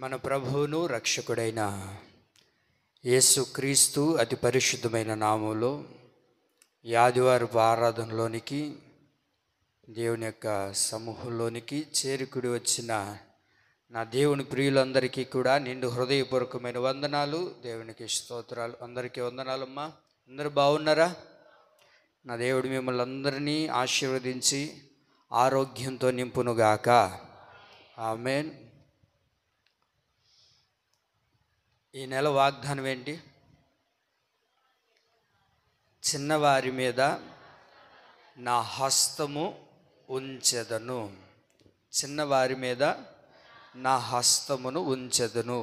మన ప్రభువును రక్షకుడైన యేసుక్రీస్తు అతి పరిశుద్ధమైన నామంలో ఈ ఆదివారపు ఆరాధనలోనికి దేవుని యొక్క సమూహంలోనికి చేరుకుడి వచ్చిన నా దేవుని ప్రియులందరికీ కూడా నిండు హృదయపూర్వకమైన వందనాలు. దేవునికి స్తోత్రాలు. అందరికీ వందనాలమ్మా. అందరూ బాగున్నారా? నా దేవుడు మిమ్మల్ని అందరినీ ఆశీర్వదించి ఆరోగ్యంతో నింపునుగాక. ఆమేన్. ఈ నెల వాగ్దానం ఏంటి? చిన్నవారి మీద నా హస్తము ఉంచెదను. చిన్నవారి మీద నా హస్తమును ఉంచెదను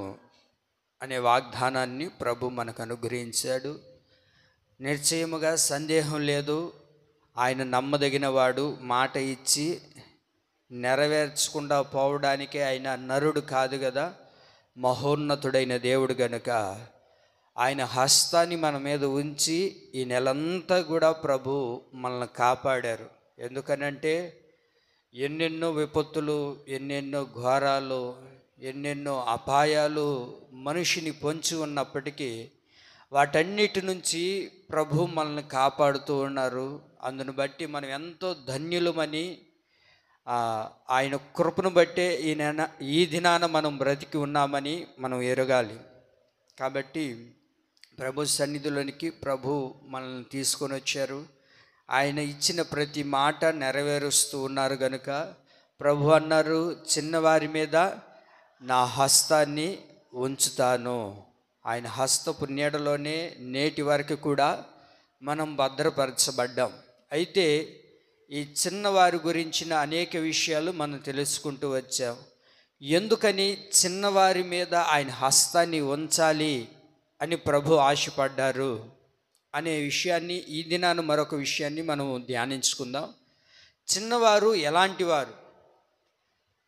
అనే వాగ్దానాన్ని ప్రభు మనకు అనుగ్రహించాడు. నిశ్చయముగా సందేహం లేదు, ఆయన నమ్మదగిన వాడు. మాట ఇచ్చి నెరవేర్చకుండా పోవడానికి ఆయన నరుడు కాదు కదా, మహోన్నతుడైన దేవుడు గనుక ఆయన హస్తాన్ని మన మీద ఉంచి ఈ నెలంతా కూడా ప్రభు మనల్ని కాపాడారు. ఎందుకనంటే ఎన్నెన్నో విపత్తులు, ఎన్నెన్నో ఘోరాలు, ఎన్నెన్నో అపాయాలు మనిషిని పొంచి ఉన్నప్పటికీ వాటన్నిటి నుంచి ప్రభు మనల్ని కాపాడుతూ ఉన్నారు. అందును బట్టి మనం ఎంతో ధన్యులమని, ఆయన కృపను బట్టే ఈ దినాన మనం బ్రతికి ఉన్నామని మనం ఎరగాలి. కాబట్టి ప్రభు సన్నిధిలోనికి ప్రభు మనల్ని తీసుకొని వచ్చారు. ఆయన ఇచ్చిన ప్రతి మాట నెరవేరుస్తూ ఉన్నారు కనుక ప్రభు అన్నారు, చిన్నవారి మీద నా హస్తాన్ని ఉంచుతాను. ఆయన హస్తపు నీడలోనే నేటి వరకు కూడా మనం భద్రపరచబడ్డాం. అయితే ఈ చిన్నవారి గురించిన అనేక విషయాలు మనం తెలుసుకుంటూ వచ్చాం. ఎందుకని చిన్నవారి మీద ఆయన హస్తాన్ని ఉంచాలి అని ప్రభు ఆశపడ్డారు అనే విషయాన్ని ఈ దినాన మరొక విషయాన్ని మనం ధ్యానించుకుందాం. చిన్నవారు ఎలాంటి వారు?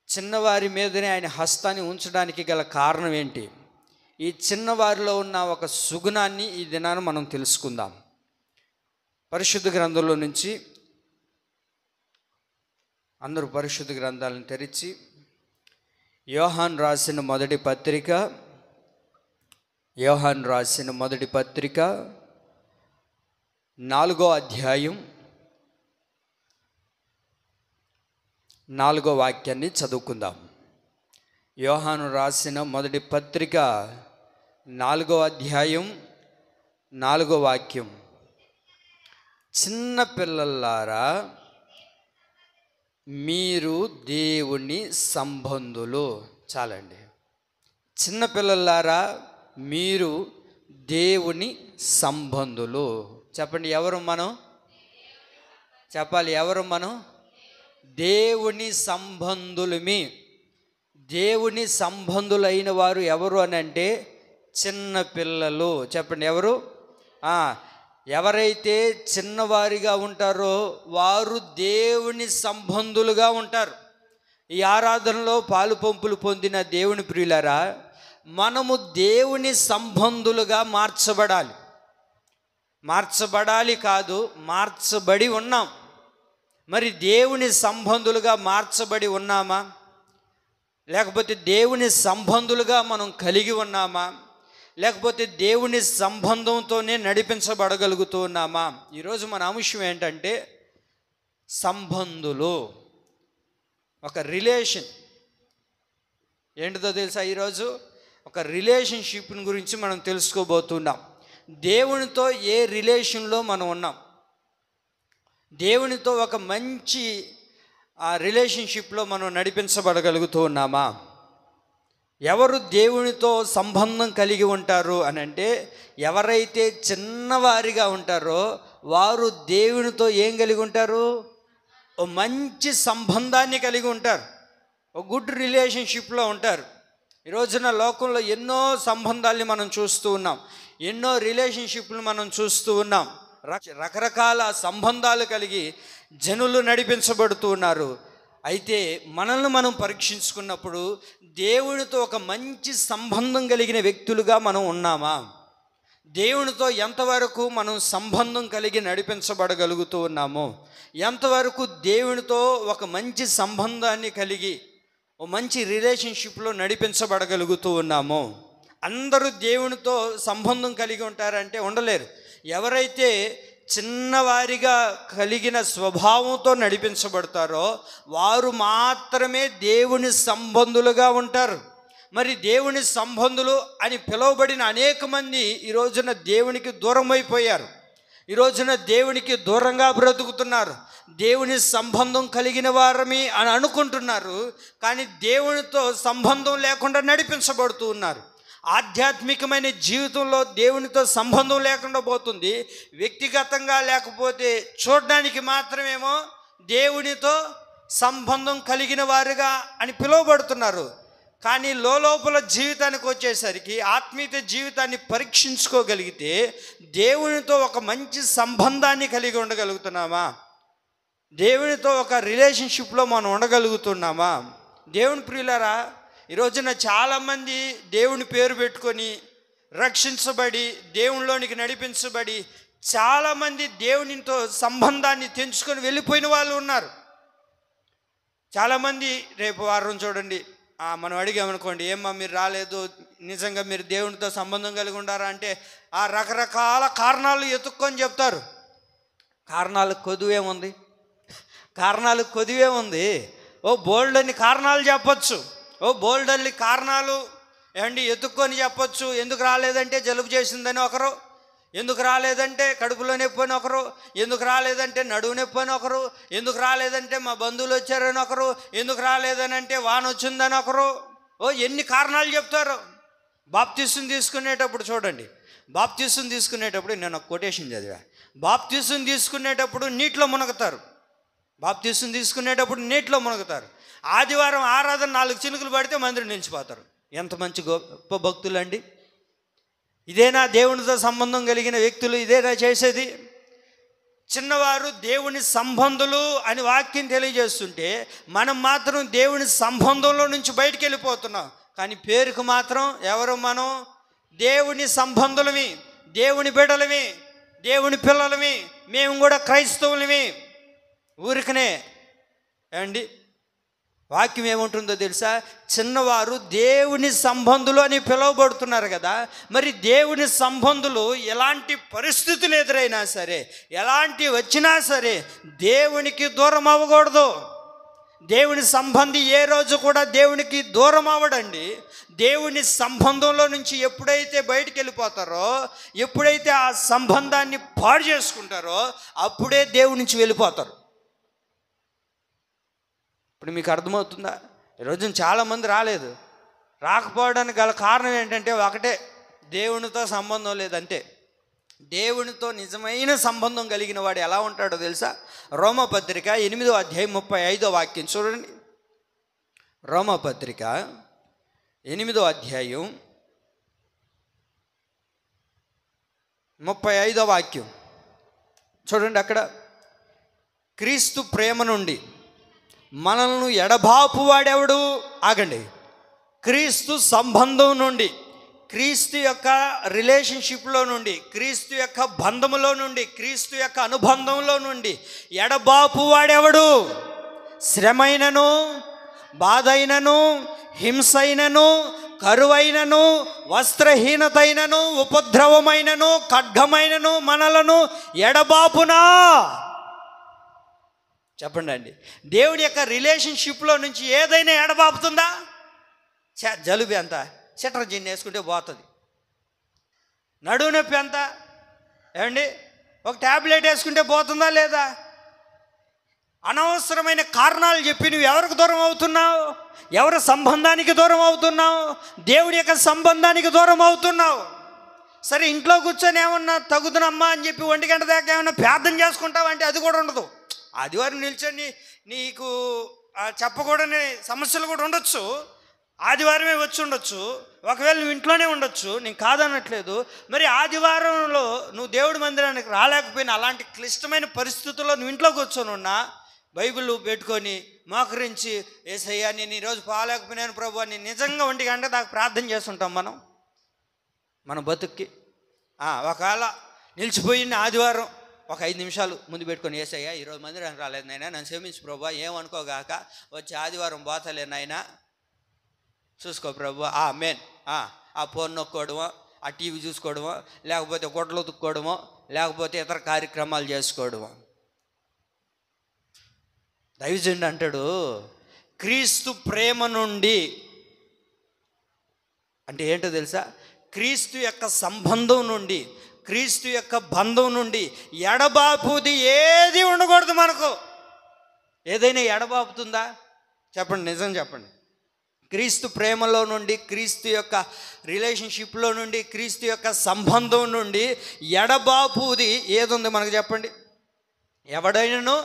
చిన్నవారి మీదనే ఆయన హస్తాన్ని ఉంచడానికి గల కారణం ఏంటి? ఈ చిన్నవారిలో ఉన్న ఒక సుగుణాన్ని ఈ దినాన మనం తెలుసుకుందాం. పరిశుద్ధ గ్రంథంలో నుంచి అందరూ పరిశుద్ధ గ్రంథాలను తెరిచి యోహాను రాసిన మొదటి పత్రిక 4వ అధ్యాయం 4వ వాక్యాన్ని చదువుకుందాం. యోహాను రాసిన మొదటి పత్రిక 4వ అధ్యాయం 4వ వాక్యం. చిన్న పిల్లలారా, మీరు దేవుని సంబంధులు. చాలండి. చిన్నపిల్లలారా, మీరు దేవుని సంబంధులు. చెప్పండి, ఎవరు మనం? చెప్పాలి, ఎవరు మనం? దేవుని సంబంధులమి. దేవుని సంబంధులైన వారు ఎవరు అని అంటే చిన్నపిల్లలు. చెప్పండి, ఎవరు? ఎవరైతే చిన్నవారిగా ఉంటారో వారు దేవుని సంబంధులుగా ఉంటారు. ఈ ఆరాధనలో పాలు పంపులు పొందిన దేవుని ప్రియులారా, మనము దేవుని సంబంధులుగా మార్చబడాలి కాదు, మార్చబడి ఉన్నాం. మరి దేవుని సంబంధులుగా మార్చబడి ఉన్నామా? లేకపోతే దేవుని సంబంధులుగా మనం కలిగి ఉన్నామా? లేకపోతే దేవుని సంబంధంతోనే నడిపించబడగలుగుతూ ఉన్నామా? ఈరోజు మన అంశం ఏంటంటే సంబంధులు. ఒక రిలేషన్ ఏంటిదో తెలుసా? ఈరోజు ఒక రిలేషన్షిప్ని గురించి మనం తెలుసుకోబోతున్నాం. దేవునితో ఏ రిలేషన్లో మనం ఉన్నాం? దేవునితో ఒక మంచి రిలేషన్షిప్లో మనం నడిపించబడగలుగుతూ ఉన్నామా? ఎవరు దేవునితో సంబంధం కలిగి ఉంటారు అని అంటే, ఎవరైతే చిన్నవారిగా ఉంటారో వారు దేవునితో ఏం కలిగి ఉంటారు? ఓ మంచి సంబంధాన్ని కలిగి ఉంటారు. ఓ గుడ్ రిలేషన్షిప్లో ఉంటారు. ఈ రోజున లోకంలో ఎన్నో సంబంధాల్ని మనం చూస్తూ ఉన్నాం, ఎన్నో రిలేషన్షిప్లు మనం చూస్తూ ఉన్నాం. రకరకాల సంబంధాలు కలిగి జనులు నడిపించబడుతూ ఉన్నారు. అయితే మనల్ని మనం పరీక్షించుకున్నప్పుడు దేవునితో ఒక మంచి సంబంధం కలిగిన వ్యక్తులుగా మనం ఉన్నామా? దేవునితో ఎంతవరకు మనం సంబంధం కలిగి నడిపించబడగలుగుతూ ఉన్నామో, ఎంతవరకు దేవునితో ఒక మంచి సంబంధాన్ని కలిగి ఓ మంచి రిలేషన్షిప్లో నడిపించబడగలుగుతూ ఉన్నాము. అందరూ దేవునితో సంబంధం కలిగి ఉంటారంటే ఉండలేరు. ఎవరైతే చిన్నవారిగా కలిగిన స్వభావంతో నడిపించబడతారో వారు మాత్రమే దేవుని సంబంధులుగా ఉంటారు. మరి దేవుని సంబంధులు అని పిలువబడిన అనేక మంది ఈ రోజున దేవునికి దూరం అయిపోయారు. ఈ రోజున దేవునికి దూరంగా బ్రతుకుతున్నారు. దేవుని సంబంధం కలిగిన వారమి అని అనుకుంటున్నారు, కానీ దేవునితో సంబంధం లేకుండా నడిపించబడుతూ ఉన్నారు. ఆధ్యాత్మికమైన జీవితంలో దేవునితో సంబంధం లేకుండా పోతుంది. వ్యక్తిగతంగా లేకపోతే చూడడానికి మాత్రమేమో దేవునితో సంబంధం కలిగిన వారుగా అని పిలువబడుతున్నారు. కానీ లోపల జీవితానికి వచ్చేసరికి ఆత్మీయ జీవితాన్ని పరీక్షించుకోగలిగితే దేవునితో ఒక మంచి సంబంధాన్ని కలిగి ఉండగలుగుతున్నామా? దేవునితో ఒక రిలేషన్షిప్లో మనం ఉండగలుగుతున్నామా? దేవుని ప్రియులారా, ఈ రోజున చాలామంది దేవుని పేరు పెట్టుకొని రక్షించబడి దేవునిలోనికి నడిపించబడి చాలామంది దేవునితో సంబంధాన్ని తెంచుకొని వెళ్ళిపోయిన వాళ్ళు ఉన్నారు. చాలామంది రేపు వారం చూడండి, మనం అడిగామనుకోండి, ఏమ్మా మీరు రాలేదు, నిజంగా మీరు దేవునితో సంబంధం కలిగి ఉండారా అంటే ఆ రకరకాల కారణాలు ఎత్తుక్కొని చెప్తారు. కారణాలు కొదువేముంది? ఓ బోల్డ్ అని కారణాలు చెప్పచ్చు. కారణాలు ఏమండి ఎత్తుక్కొని చెప్పచ్చు. ఎందుకు రాలేదంటే జలుబు చేసిందని ఒకరు, ఎందుకు రాలేదంటే కడుపులో నొప్పి అని ఒకరు, ఎందుకు రాలేదంటే నడువు నొప్పి అని ఒకరు, ఎందుకు రాలేదంటే మా బంధువులు వచ్చారని ఒకరు, ఎందుకు రాలేదని అంటే వాన వచ్చిందని ఒకరు. ఎన్ని కారణాలు చెప్తారు. బాప్తిసం తీసుకునేటప్పుడు చూడండి, నేను ఒక కొటేషన్ చదివా. బాప్తిసం తీసుకునేటప్పుడు నీటిలో మునగుతారు. ఆదివారం ఆరాధన 4 చినుకులు పడితే మందిరం నిలిచిపోతారు. ఎంత మంచి గొప్ప భక్తులండి! ఇదేనా దేవునితో సంబంధం కలిగిన వ్యక్తులు? ఇదేనా చేసేది? చిన్నవారు దేవుని సంబంధులు అని వాక్యం తెలియజేస్తుంటే మనం మాత్రం దేవుని సంబంధంలో నుంచి బయటికి వెళ్ళిపోతున్నాం. కానీ పేరుకు మాత్రం ఎవరు? మనం దేవుని సంబంధులమి, దేవుని బిడ్డలమి, దేవుని పిల్లలమి, మేము కూడా క్రైస్తవులమి. ఊరికనే ఏమండి వాక్యం ఏముంటుందో తెలుసా? చిన్నవారు దేవుని సంబంధులు అని పిలువబడుతున్నారు కదా. మరి దేవుని సంబంధులు ఎలాంటి పరిస్థితులు ఎదురైనా సరే, ఎలాంటి వచ్చినా సరే దేవునికి దూరం అవ్వకూడదు. దేవుని సంబంధి ఏ రోజు కూడా దేవునికి దూరం అవ్వడండి. దేవుని సంబంధంలో నుంచి ఎప్పుడైతే బయటికి వెళ్ళిపోతారో, ఎప్పుడైతే ఆ సంబంధాన్ని పాడు చేసుకుంటారో అప్పుడే దేవుని నుంచి వెళ్ళిపోతారు. ఇప్పుడు మీకు అర్థమవుతుందా? ఈరోజు చాలామంది రాకపోవడానికి గల కారణం ఏంటంటే ఒకటే, దేవునితో సంబంధం లేదంటే. దేవునితో నిజమైన సంబంధం కలిగిన వాడు ఎలా ఉంటాడో తెలుసా? రోమపత్రిక 8వ అధ్యాయం 35వ వాక్యం చూడండి. రోమపత్రిక 8వ అధ్యాయం 35వ వాక్యం చూడండి. అక్కడ క్రీస్తు ప్రేమ నుండి మనల్ని ఎడబాపు వాడెవడు? ఆగండి. క్రీస్తు సంబంధం నుండి, క్రీస్తు యొక్క రిలేషన్షిప్లో నుండి, క్రీస్తు యొక్క బంధములో నుండి, క్రీస్తు యొక్క అనుబంధంలో నుండి ఎడబాపు వాడెవడు? శ్రమైనను, బాధైనను, హింసైనను, కరువైనను, వస్త్రహీనతైనను, ఉపద్రవమైనను, ఖడ్గమైనను మనలను ఎడబాపునా? చెప్పండి అండి. దేవుడి యొక్క రిలేషన్షిప్లో నుంచి ఏదైనా ఎడబాపుతుందా? జలుబు ఎంత సిట్రజిన్ వేసుకుంటే పోతుంది. నడువు నొప్పి ఎంత ఏమండి ఒక ట్యాబ్లెట్ వేసుకుంటే పోతుందా లేదా? అనవసరమైన కారణాలు చెప్పి నువ్వు ఎవరికి దూరం అవుతున్నావు? ఎవరి సంబంధానికి దూరం అవుతున్నావు? దేవుడి యొక్క సంబంధానికి దూరం అవుతున్నావు. సరే, ఇంట్లో కూర్చొని ఏమన్నా తగుదునమ్మా అని చెప్పి 1 గంట దాకా ఏమన్నా ప్రార్థన చేసుకుంటావు అంటే అది కూడా ఉండదు. ఆదివారం నిల్చొని నీకు చెప్పకూడని సమస్యలు కూడా ఉండొచ్చు. ఆదివారమే వచ్చి ఉండొచ్చు, ఒకవేళ నువ్వు ఇంట్లోనే ఉండొచ్చు, నేను కాదనట్లేదు. మరి ఆదివారంలో నువ్వు దేవుడి మందిరానికి రాలేకపోయినా, అలాంటి క్లిష్టమైన పరిస్థితుల్లో నువ్వు ఇంట్లో కూర్చొని ఉన్నా, బైబిల్ పెట్టుకొని మోకరించి, యేసయ్యా నేను ఈరోజు పోలేకపోయినాను ప్రభు అని నిజంగా 1 గంట దాకా ప్రార్థన చేస్తుంటాం మన బతుక్కి. ఒకవేళ నిలిచిపోయిన ఆదివారం ఒక 5 నిమిషాలు ముందు పెట్టుకొని, యేసయ్యా ఈరోజు మందిరానికి రాలేదు నాయనా, నన్ను క్షమించు ప్రభు, ఏమనుకోగాక వచ్చి ఆదివారం పోతలే నాయనా, చూసుకో ప్రభు, మెయిన్ ఆ ఫోన్ నొక్కోవడమో, ఆ టీవీ చూసుకోవడమో, లేకపోతే గుడ్డలు ఉతుక్కోవడమో, లేకపోతే ఇతర కార్యక్రమాలు చేసుకోవడమో. దైవజనుడు అంటాడు, క్రీస్తు ప్రేమ నుండి అంటే ఏంటో తెలుసా? క్రీస్తు యొక్క సంబంధం నుండి, క్రీస్తు యొక్క బంధం నుండి ఎడబాపుది ఏది ఉండకూడదు మనకు. ఏదైనా ఎడబాపుతుందా చెప్పండి, నిజం చెప్పండి. క్రీస్తు ప్రేమలో నుండి, క్రీస్తు యొక్క రిలేషన్షిప్లో నుండి, క్రీస్తు యొక్క సంబంధం నుండి ఎడబాపుది ఏది ఉంది మనకు చెప్పండి? ఎవడైనాను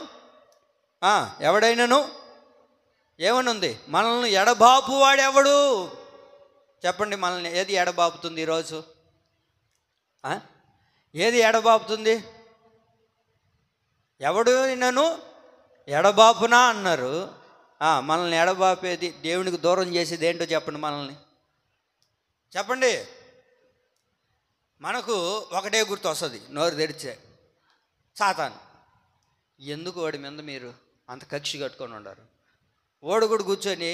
ఏమని ఉంది? మనల్ని ఎడబాపు వాడెవడు చెప్పండి? మనల్ని ఏది ఎడబాపుతుంది ఈరోజు? ఏది ఎడబాపుతుంది? ఎవడు నన్ను ఎడబాపునా అన్నారు. మనల్ని ఎడబాపేది, దేవునికి దూరం చేసేది ఏంటో చెప్పండి? మనల్ని చెప్పండి. మనకు ఒకటే గుర్తు వస్తుంది నోరు తెరిచే, సాతాను. ఎందుకు వాడి మీద మీరు అంత కక్షి కట్టుకొని ఉన్నారు? ఓడు కూడా కూర్చొని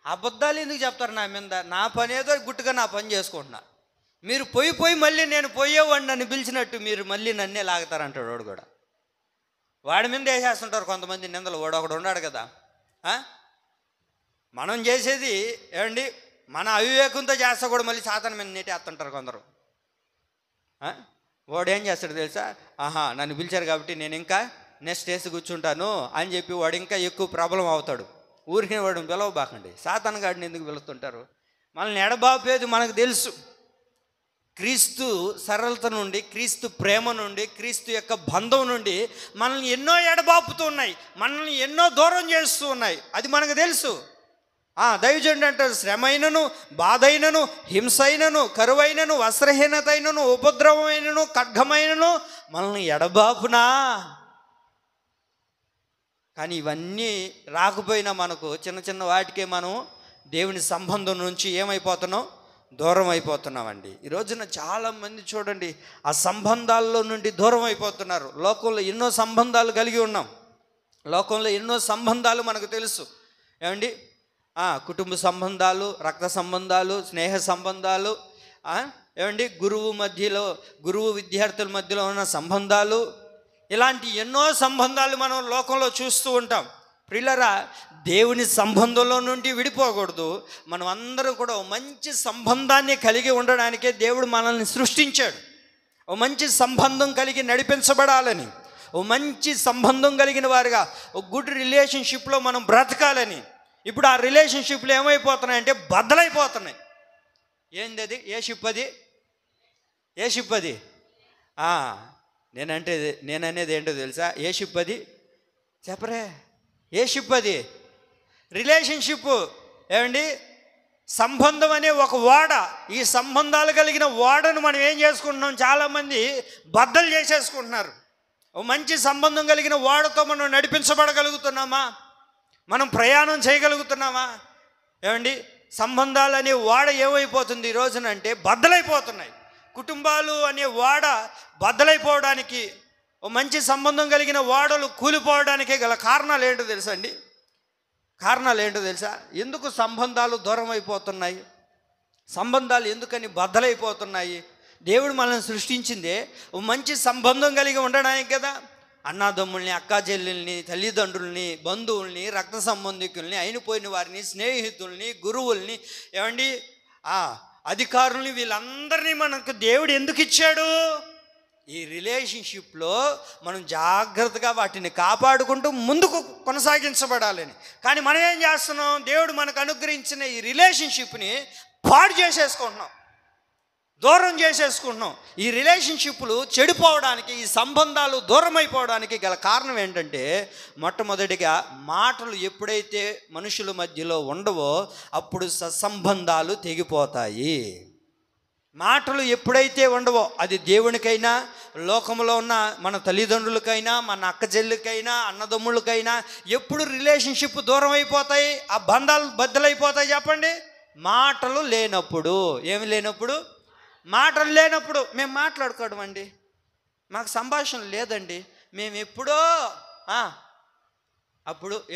అబద్ధాలు ఎందుకు చెప్తారు నా మీద? నా పని ఏదో గుట్టుగా నా పని చేసుకుంటున్నా. మీరు పోయి మళ్ళీ నేను పోయేవాడిని నన్ను పిలిచినట్టు మీరు మళ్ళీ నన్నే లాగుతారంటాడు వాడు కూడా. వాడి మీద వేసేస్తుంటారు కొంతమంది నిందలు. వాడు ఒకడు ఉన్నాడు కదా, మనం చేసేది ఏమండి, మన అవివేకంతో చేస్తా కూడా మళ్ళీ సాతాను మీద నెట్టేస్తుంటారు కొందరు. వాడు ఏం చేస్తాడు తెలుసా? నన్ను పిలిచారు కాబట్టి నేను ఇంకా నెక్స్ట్ వేసి కూర్చుంటాను అని చెప్పి వాడు ఇంకా ఎక్కువ ప్రాబ్లం అవుతాడు. ఊరికి వాడిని పిలవబాకండి, సాతాను గాడిని ఎందుకు పిలుస్తుంటారు? మనల్ని ఎడబాపేది మనకు తెలుసు. క్రీస్తు సరళత నుండి, క్రీస్తు ప్రేమ నుండి, క్రీస్తు యొక్క బంధం నుండి మనల్ని ఎన్నో ఎడబాపుతూ ఉన్నాయి, మనల్ని ఎన్నో దూరం చేస్తూ ఉన్నాయి. అది మనకు తెలుసు. దైవజనుడు అంటారు, శ్రమైనను, బాధైనను, హింసైనను, కరువైనను, వస్త్రహీనతైనను, ఉపద్రవమైనను, ఖడ్గమైనను మనల్ని ఎడబాపునా. కానీ ఇవన్నీ రాకపోయినా మనకు చిన్న చిన్న వాటికే మనం దేవుని సంబంధం నుంచి ఏమైపోతున్నాం? దూరం అయిపోతున్నామండి. ఈ రోజున చాలామంది చూడండి ఆ సంబంధాల్లో నుండి దూరం అయిపోతున్నారు. లోకంలో ఎన్నో సంబంధాలు కలిగి ఉన్నాం. లోకంలో ఎన్నో సంబంధాలు మనకు తెలుసు ఏమండి. కుటుంబ సంబంధాలు, రక్త సంబంధాలు, స్నేహ సంబంధాలు, ఏమండి గురువు విద్యార్థుల మధ్యలో ఉన్న సంబంధాలు, ఇలాంటి ఎన్నో సంబంధాలు మనం లోకంలో చూస్తూ ఉంటాం. ప్రియులారా, దేవుని సంబంధంలో నుండి విడిపోకూడదు. మనం అందరూ కూడా ఓ మంచి సంబంధాన్ని కలిగి ఉండడానికే దేవుడు మనల్ని సృష్టించాడు. ఓ మంచి సంబంధం కలిగి నడిపించబడాలని, ఓ మంచి సంబంధం కలిగిన వారుగా ఒక గుడ్ రిలేషన్షిప్లో మనం బ్రతకాలని. ఇప్పుడు ఆ రిలేషన్షిప్లు ఏమైపోతున్నాయంటే బద్దలైపోతున్నాయి. ఏంది అది? ఏ షిప్ అది? నేననేది ఏంటో తెలుసా? ఏ షిప్ అది చెప్పరే? ఏ షిప్ అది? రిలేషన్షిప్ ఏమండి, సంబంధం అనే ఒక ఓడ. ఈ సంబంధాలు కలిగిన ఓడను మనం ఏం చేసుకుంటున్నాం? చాలామంది బద్దలు చేసేసుకుంటున్నారు. ఓ మంచి సంబంధం కలిగిన ఓడతో మనం నడిపించబడగలుగుతున్నామా? మనం ప్రయాణం చేయగలుగుతున్నామా? ఏమండి, సంబంధాలు అనే ఓడ ఏమైపోతుంది ఈ రోజునంటే బద్దలైపోతున్నాయి. కుటుంబాలు అనే ఓడ బద్దలైపోవడానికి, ఓ మంచి సంబంధం కలిగిన ఓడలు కూలిపోవడానికే గల కారణాలు ఏంటో తెలుసా అండి? ఎందుకు సంబంధాలు దూరం అయిపోతున్నాయి? సంబంధాలు ఎందుకని బద్దలైపోతున్నాయి? దేవుడు మనల్ని సృష్టించిందే ఓ మంచి సంబంధం కలిగి ఉండడానికి కదా. అన్నాదమ్ముల్ని, అక్కా చెల్లెల్ని, తల్లిదండ్రుల్ని, బంధువుల్ని, రక్త సంబంధికుల్ని, అయినపోయిన వారిని, స్నేహితుల్ని, గురువుల్ని, ఏమండి అధికారుల్ని, వీళ్ళందరినీ మనకు దేవుడు ఎందుకు ఇచ్చాడు? ఈ రిలేషన్షిప్లో మనం జాగ్రత్తగా వాటిని కాపాడుకుంటూ ముందుకు కొనసాగించబడాలని. కానీ మనం ఏం చేస్తున్నాం? దేవుడు మనకు అనుగ్రహించిన ఈ రిలేషన్షిప్ని పాడు చేసేసుకుంటున్నాం, దూరం చేసేసుకుంటున్నాం. ఈ రిలేషన్షిప్లు చెడిపోవడానికి, ఈ సంబంధాలు దూరం అయిపోవడానికి గల కారణం ఏంటంటే, మొట్టమొదటిగా మాటలు ఎప్పుడైతే మనుషుల మధ్యలో ఉండవో అప్పుడు సత్సంబంధాలు తెగిపోతాయి. మాటలు ఎప్పుడైతే ఉండవో, అది దేవునికైనా, లోకంలో ఉన్న మన తల్లిదండ్రులకైనా, మన అక్క చెల్లికైనా, అన్నదమ్ములకైనా ఎప్పుడు రిలేషన్షిప్ దూరం అయిపోతాయి, ఆ బంధాలు బద్దలైపోతాయి చెప్పండి? మాటలు లేనప్పుడు. ఏమి లేనప్పుడు? మాటలు లేనప్పుడు. మేము మాట్లాడుకోవడం అండి, మాకు సంభాషణ లేదండి, మేము ఎప్పుడో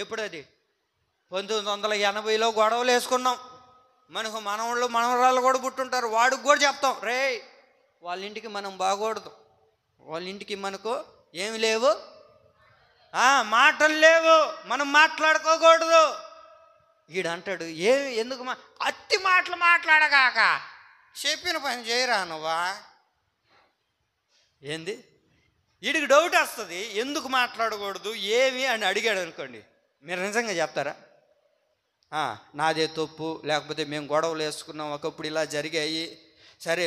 ఎప్పుడు అది 1980లో గొడవలు వేసుకున్నాం, మనకు మనవాళ్ళు మనవరాళ్ళు కూడా పుట్టుంటారు, వాడికి కూడా చెప్తాం, రే వాళ్ళ ఇంటికి మనం బాగూడదు, వాళ్ళ ఇంటికి మనకు ఏమి లేవు, మాటలు లేవు, మనం మాట్లాడుకోకూడదు. ఈడంటాడు ఎందుకు అతి మాటలు మాట్లాడగాక చెప్పిన పని చేయరా నువ్వా ఏంది. వీడికి డౌట్ వస్తుంది, ఎందుకు మాట్లాడకూడదు ఏమి అని అడిగాడు అనుకోండి, మీరు నిజంగా చెప్తారా? నాదే తప్పు, లేకపోతే మేము గొడవలు వేసుకున్నాం, ఒకప్పుడు ఇలా జరిగాయి, సరే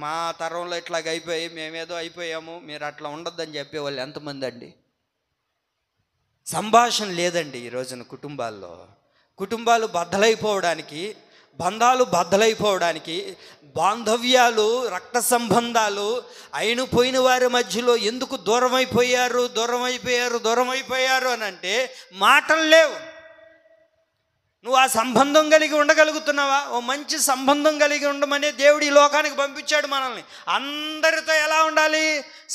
మా తరంలో ఇట్లాగ అయిపోయి మేమేదో అయిపోయాము, మీరు అట్లా ఉండొద్దని చెప్పేవాళ్ళు ఎంతమంది అండి? సంభాషణ లేదండి ఈ రోజున కుటుంబాలు బద్దలైపోవడానికి, బంధాలు బద్దలైపోవడానికి, బాంధవ్యాలు రక్త సంబంధాలు అయిన పోయిన వారి మధ్యలో ఎందుకు దూరం అయిపోయారు అని అంటే మాటలు లేవు. నువ్వు ఆ సంబంధం కలిగి ఉండగలుగుతున్నావా? ఓ మంచి సంబంధం కలిగి ఉండమని దేవుడు ఈ లోకానికి పంపించాడు మనల్ని. అందరితో ఎలా ఉండాలి?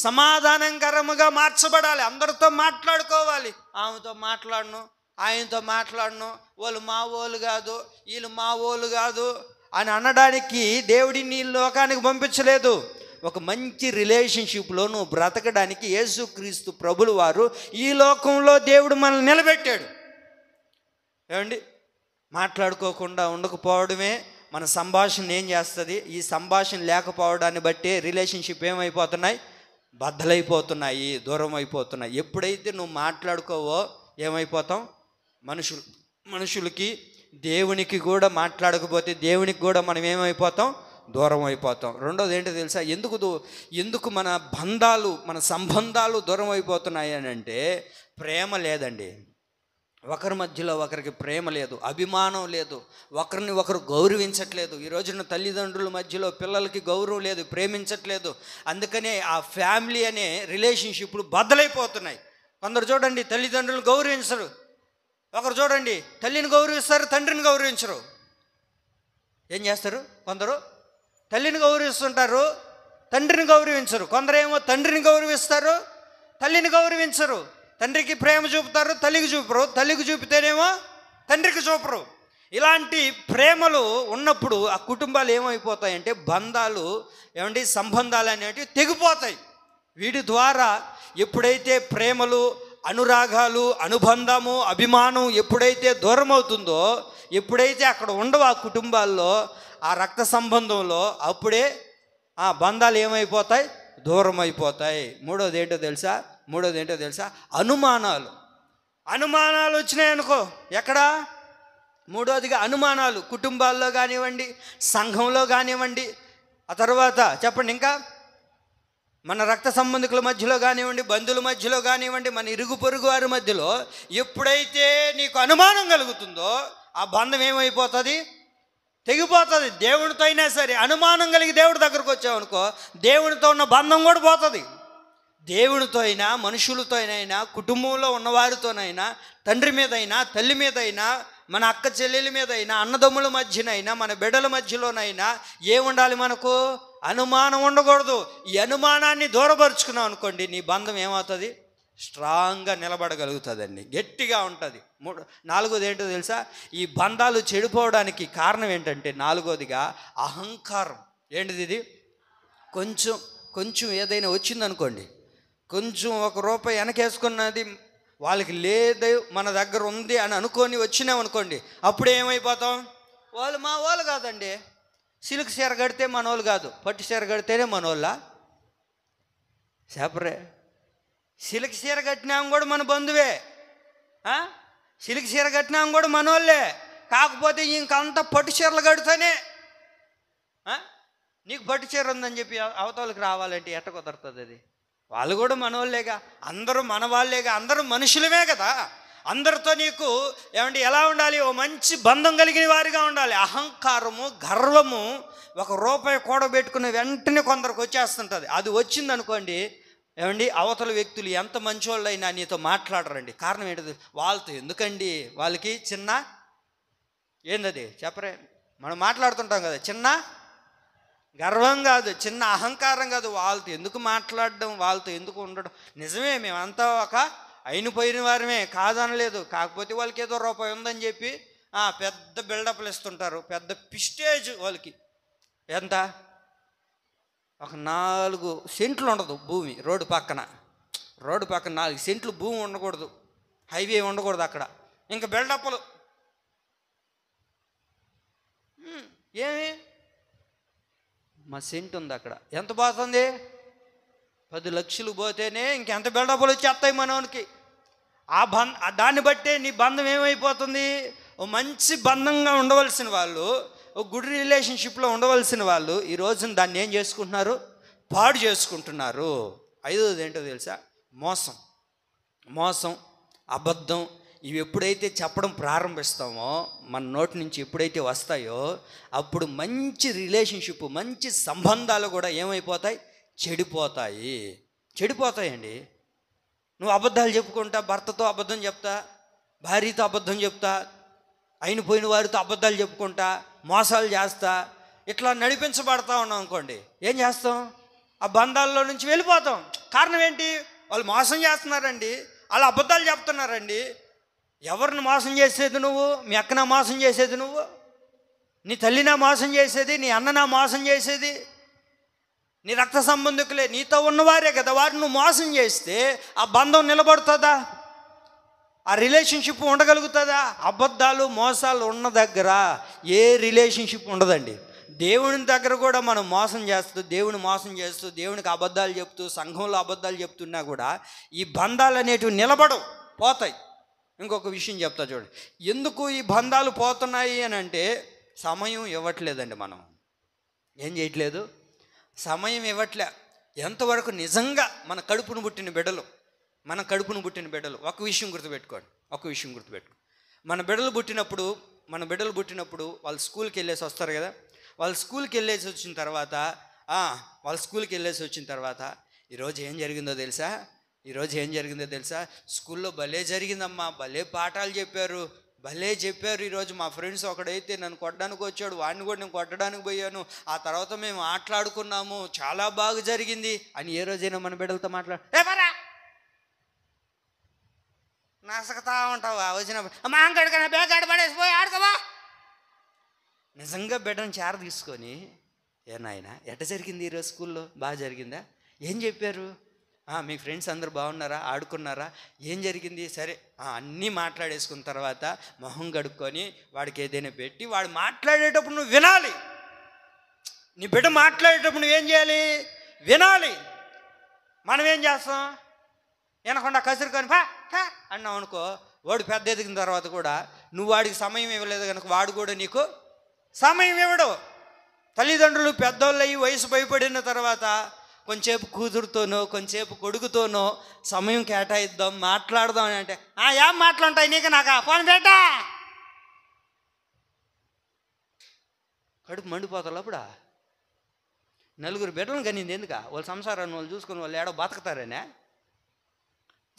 సమాధానకరముగా మార్చబడాలి, అందరితో మాట్లాడుకోవాలి. ఆమెతో మాట్లాడను, ఆయనతో మాట్లాడను, వాళ్ళు మా వాళ్ళు కాదు, వీళ్ళు మా వాళ్ళు కాదు అని అనడానికి దేవుడిని ఈ లోకానికి పంపించలేదు. ఒక మంచి రిలేషన్షిప్లో నువ్వు బ్రతకడానికి యేసుక్రీస్తు ప్రభులు వారు ఈ లోకంలో దేవుడు మనల్ని నిలబెట్టాడు. ఏమండి, మాట్లాడుకోకుండా ఉండకపోవడమే మన సంభాషణ ఏం చేస్తుంది? ఈ సంభాషణ లేకపోవడాన్ని బట్టి రిలేషన్షిప్ ఏమైపోతున్నాయి? బద్దలైపోతున్నాయి, దూరం అయిపోతున్నాయి. ఎప్పుడైతే నువ్వు మాట్లాడుకోవో ఏమైపోతాం? మనుషులకి దేవునికి కూడా మాట్లాడకపోతే దేవునికి కూడా మనం ఏమైపోతాం? దూరం అయిపోతాం. రెండోది ఏంటో తెలుసా? ఎందుకు మన మన సంబంధాలు దూరం అయిపోతున్నాయి అని అంటే ప్రేమ లేదండి. ఒకరి మధ్యలో ఒకరికి ప్రేమ లేదు, అభిమానం లేదు, ఒకరిని ఒకరు గౌరవించట్లేదు. ఈ రోజున తల్లిదండ్రుల మధ్యలో పిల్లలకి గౌరవం లేదు, ప్రేమించట్లేదు. అందుకనే ఆ ఫ్యామిలీ అనే రిలేషన్షిప్లు బద్దలైపోతున్నాయి. కొందరు చూడండి తల్లిదండ్రులను గౌరవించరు, ఒకరు చూడండి తల్లిని గౌరవిస్తారు, తండ్రిని గౌరవించరు. ఏం చేస్తారు? కొందరు తల్లిని గౌరవిస్తుంటారు, తండ్రిని గౌరవించరు. కొందరేమో తండ్రిని గౌరవిస్తారు, తల్లిని గౌరవించరు. తండ్రికి ప్రేమ చూపుతారు, తల్లికి చూపరు, తల్లికి చూపితేనేమో తండ్రికి చూపరు. ఇలాంటి ప్రేమలు ఉన్నప్పుడు ఆ కుటుంబాలు ఏమైపోతాయంటే బంధాలు సంబంధాలు అనేవి తెగిపోతాయి. వీటి ద్వారా ఎప్పుడైతే ప్రేమలు, అనురాగాలు, అనుబంధము, అభిమానం ఎప్పుడైతే దూరం అవుతుందో, ఎప్పుడైతే అక్కడ ఉండవు ఆ కుటుంబాల్లో, ఆ రక్త సంబంధంలో, అప్పుడే ఆ బంధాలు ఏమైపోతాయి? దూరం అయిపోతాయి. మూడోది ఏంటో తెలుసా? అనుమానాలు వచ్చినాయనుకో. ఎక్కడ? మూడోదిగా అనుమానాలు కుటుంబాల్లో కానివ్వండి, సంఘంలో కానివ్వండి, ఆ తర్వాత చెప్పండి ఇంకా మన రక్త సంబంధికుల మధ్యలో కానివ్వండి, బంధువుల మధ్యలో కానివ్వండి, మన ఇరుగు పొరుగు వారి మధ్యలో ఎప్పుడైతే నీకు అనుమానం కలుగుతుందో ఆ బంధం ఏమైపోతుంది? తెగిపోతుంది. దేవునితో అయినా సరే అనుమానం కలిగి దేవుడి దగ్గరకు వచ్చావనుకో, దేవునితో ఉన్న బంధం కూడా పోతుంది. దేవునితో అయినా, మనుషులతో అయినా, కుటుంబంలో ఉన్నవారితోనైనా, తండ్రి మీదైనా, తల్లి మీదైనా, మన అక్క చెల్లెల మీదైనా, అన్నదమ్ముల మధ్యనైనా, మన బిడ్డల మధ్యలోనైనా ఏముండాలి? మనకు అనుమానం ఉండకూడదు. ఈ అనుమానాన్ని దూరపరుచుకున్నావు అనుకోండి, నీ బంధం ఏమవుతుంది? స్ట్రాంగ్గా నిలబడగలుగుతుందండి, గట్టిగా ఉంటుంది. నాలుగోది ఏంటో తెలుసా? ఈ బంధాలు చెడిపోవడానికి కారణం ఏంటంటే నాలుగోదిగా అహంకారం. ఏంటిది? ఇది కొంచెం ఏదైనా వచ్చిందనుకోండి, కొంచెం ₹1 వెనకేసుకున్నది వాళ్ళకి లేదు, మన దగ్గర ఉంది అని అనుకొని వచ్చినామనుకోండి, అప్పుడు ఏమైపోతాం? వాళ్ళు మా వాళ్ళు కాదండి, సిల్క్ చీర కడితే మనోళ్ళు కాదు, పట్టు చీర కడితేనే మనోళ్ళ? చెప్పరే, సిల్క్ చీర కట్టినాం కూడా మన బంధువే, సిల్క్ చీర కట్టినాం కూడా మనోళ్ళే. కాకపోతే ఇంకంతా పట్టు చీరలు కడితేనే నీకు పట్టు చీర ఉందని చెప్పి అవతలకి రావాలంటే ఎట్ట కుదరుతుంది? అది వాళ్ళు కూడా మనోళ్ళేగా, అందరూ మన వాళ్ళేగా, అందరూ మనుషులమే కదా. అందరితో నీకు ఎలా ఉండాలి? ఓ మంచి బంధం కలిగిన వారిగా ఉండాలి. అహంకారము, గర్వము ₹1 కూడబెట్టుకున్న వెంటనే కొందరికి వచ్చేస్తుంటుంది. అది వచ్చిందనుకోండి, అవతల వ్యక్తులు ఎంత మంచోళ్ళైనా నీతో మాట్లాడరండి. కారణం ఏంటది? వాళ్ళతో ఎందుకండి, వాళ్ళకి చిన్న ఏందది చెప్పరే, మనం మాట్లాడుతుంటాం కదా, చిన్న గర్వం కాదు, చిన్న అహంకారం కాదు. వాళ్ళతో ఎందుకు మాట్లాడడం, వాళ్ళతో ఎందుకు ఉండడం? నిజమే, మేమంతా ఒక అయిన పోయిన వారమే, కాదనలేదు. కాకపోతే వాళ్ళకి ఏదో ₹1 ఉందని చెప్పి పెద్ద బిల్డప్లు ఇస్తుంటారు, పెద్ద పిస్టేజ్ వాళ్ళకి. ఎంత? ఒక 4 సెంట్లు ఉండదు భూమి రోడ్డు పక్కన 4 సెంట్లు భూమి ఉండకూడదు, హైవే ఉండకూడదు అక్కడ. ఇంకా బిల్డప్లు. ఏమి మా సెంట్ ఉంది అక్కడ, ఎంత పోతుంది? 10 లక్షలు పోతేనే ఇంకెంత బిల్డప్లు వచ్చేస్తాయి మనోనికి. దాన్ని బట్టే నీ బంధం ఏమైపోతుంది? ఓ మంచి బంధంగా ఉండవలసిన వాళ్ళు, ఓ గుడ్ రిలేషన్షిప్లో ఉండవలసిన వాళ్ళు ఈ రోజున దాన్ని ఏం చేసుకుంటున్నారు? పాడు చేసుకుంటున్నారు. 5వది ఏంటో తెలుసా? మోసం, అబద్ధం. ఇవి ఎప్పుడైతే చెప్పడం ప్రారంభిస్తామో, మన నోటి నుంచి ఎప్పుడైతే వస్తాయో, అప్పుడు మంచి రిలేషన్షిప్, మంచి సంబంధాలు కూడా ఏమైపోతాయి? చెడిపోతాయండి. నువ్వు అబద్ధాలు చెప్పుకుంటా, భర్తతో అబద్ధం చెప్తా, భార్యతో అబద్ధం చెప్తా, అయిన పోయిన వారితో అబద్ధాలు చెప్పుకుంటా, మోసాలు చేస్తా, ఇట్లా నడిపించబడతా ఉన్నాం అనుకోండి, ఏం చేస్తాం? ఆ బంధాల్లో నుంచి వెళ్ళిపోతాం. కారణం ఏంటి? వాళ్ళు మోసం చేస్తున్నారండి, వాళ్ళు అబద్ధాలు చెప్తున్నారండి. ఎవరిని మోసం చేసేది నువ్వు? మీ అక్కనా మోసం చేసేది నువ్వు? నీ తల్లినా మోసం చేసేది? నీ అన్ననా మోసం చేసేది? నీ రక్త సంబంధికులే, నీతో ఉన్నవారే కదా. వారిని నువ్వు మోసం చేస్తే ఆ బంధం నిలబడుతుందా? ఆ రిలేషన్షిప్ ఉండగలుగుతుందా? అబద్ధాలు మోసాలు ఉన్న దగ్గర ఏ రిలేషన్షిప్ ఉండదండి. దేవుని దగ్గర కూడా మనం దేవుని మోసం చేస్తూ దేవునికి అబద్ధాలు చెప్తూ సంఘంలో అబద్ధాలు చెప్తున్నా కూడా ఈ బంధాలు అనేటివి నిలబడవు, పోతాయి. ఇంకొక విషయం చెప్తా చూడండి, ఎందుకు ఈ బంధాలు పోతున్నాయి అని అంటే, సమయం ఇవ్వట్లేదండి. మనం ఏం చేయట్లేదు? సమయం ఇవ్వట్లే. ఎంతవరకు నిజంగా మన కడుపును పుట్టిన బిడ్డలు ఒక విషయం గుర్తుపెట్టుకోండి. మన బిడ్డలు పుట్టినప్పుడు వాళ్ళు స్కూల్కి వెళ్ళేసి వస్తారు కదా. వాళ్ళు స్కూల్కి వెళ్ళేసి వచ్చిన తర్వాత ఈరోజు ఏం జరిగిందో తెలుసా? స్కూల్లో భలే జరిగిందమ్మా, భలే పాఠాలు చెప్పారు. ఈరోజు మా ఫ్రెండ్స్ ఒకడైతే నన్ను కొట్టడానికి వచ్చాడు, వాడిని కూడా నేను కొట్టడానికి పోయాను, ఆ తర్వాత మేము ఆటలాడుకున్నాము, చాలా బాగా జరిగింది అని ఏ రోజైనా మన బిడ్డలతో నసకతా ఉంటావా? వచ్చినప్పుడు అమ్మా అంకడికన్నా బేగాడు పడేసిపోయి ఆడుకోవా. నిజంగా బిడ్డను చేర తీసుకొని, ఏ నాయన ఎట్ట జరిగింది ఈరోజు స్కూల్లో? బాగా జరిగిందా? ఏం చెప్పారు? మీ ఫ్రెండ్స్ అందరూ బాగున్నారా? ఆడుకున్నారా? ఏం జరిగింది? సరే అన్నీ మాట్లాడేసుకున్న తర్వాత మొహం కడుక్కొని వాడికి ఏదైనా పెట్టి వాడు మాట్లాడేటప్పుడు నువ్వు వినాలి. నీ బిడ్డ మాట్లాడేటప్పుడు నువ్వేం చేయాలి? వినాలి. మనం ఏం చేస్తాం? వినకుండా కసురుకొని అన్నావు అనుకో, వాడు పెద్ద ఎదిగిన తర్వాత కూడా నువ్వు వాడికి సమయం ఇవ్వలేదు కనుక వాడు కూడా నీకు సమయం ఇవ్వడు. తల్లిదండ్రులు పెద్దోళ్ళు అయ్యి వయసు భయపడిన తర్వాత కొంచెంసేపు కూతురుతోనో కొంచెంసేపు కొడుకుతోనో సమయం కేటాయిద్దాం, మాట్లాడదాం అని అంటే, ఏం మాట్లాడుంటాయి నీకు నాకా, ఫోన్ పెట్టా. కడుపు మండిపోతారు. అప్పుడా 4 బిడ్డలను కనింది ఎందుక? వాళ్ళ సంసారాన్ని వాళ్ళు చూసుకొని వాళ్ళు ఏడో బతకతారనే?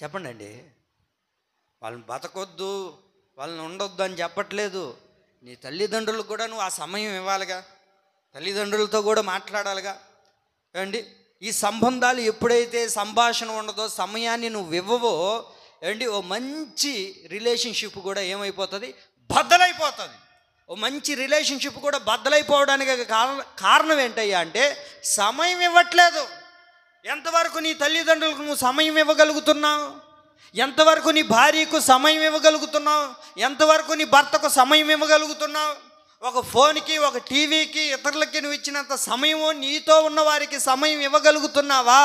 చెప్పండి అండి. వాళ్ళని బతకొద్దు, వాళ్ళని ఉండొద్దు అని చెప్పట్లేదు. నీ తల్లిదండ్రులకు కూడా నువ్వు ఆ సమయం ఇవ్వాలిగా, తల్లిదండ్రులతో కూడా మాట్లాడాలిగా. ఏమండి, ఈ సంబంధాలు ఎప్పుడైతే సంభాషణ ఉండదో, సమయాన్ని నువ్వు ఇవ్వవో, ఏమండి, ఓ మంచి రిలేషన్షిప్ కూడా ఏమైపోతుంది? బద్దలైపోతుంది. ఓ మంచి రిలేషన్షిప్ కూడా బద్దలైపోవడానికి కారణం ఏంటయ్యా అంటే, సమయం ఇవ్వట్లేదు. ఎంతవరకు నీ తల్లిదండ్రులకు నువ్వు సమయం ఇవ్వగలుగుతున్నావు? ఎంతవరకు నీ భార్యకు సమయం ఇవ్వగలుగుతున్నావు? ఎంతవరకు నీ భర్తకు సమయం ఇవ్వగలుగుతున్నావు? ఒక ఫోన్కి, ఒక టీవీకి, ఇతరులకి నువ్వు ఇచ్చినంత సమయము నీతో ఉన్న వారికి సమయం ఇవ్వగలుగుతున్నావా?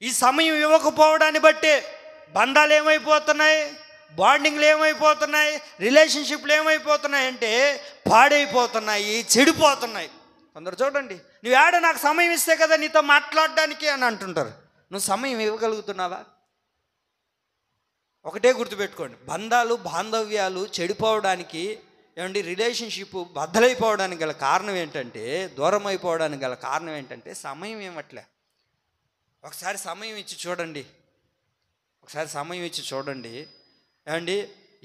ఈ సమయం ఇవ్వకపోవడాన్ని బట్టే బంధాలు ఏమైపోతున్నాయి, బాండింగ్లు ఏమైపోతున్నాయి, రిలేషన్షిప్లు ఏమైపోతున్నాయి అంటే పాడైపోతున్నాయి, చెడిపోతున్నాయి. కొందరు చూడండి, నువ్వు ఏడ నాకు సమయం ఇస్తే కదా నీతో మాట్లాడడానికి అని అంటుంటారు. నువ్వు సమయం ఇవ్వగలుగుతున్నావా? ఒకటే గుర్తుపెట్టుకోండి, బాంధవ్యాలు చెడిపోవడానికి, ఏమండి, రిలేషన్షిప్ బద్దలైపోవడానికి గల కారణం ఏంటంటే, దూరం అయిపోవడానికి గల కారణం ఏంటంటే సమయం ఇవ్వట్లే. ఒకసారి సమయం ఇచ్చి చూడండి. ఏమండి,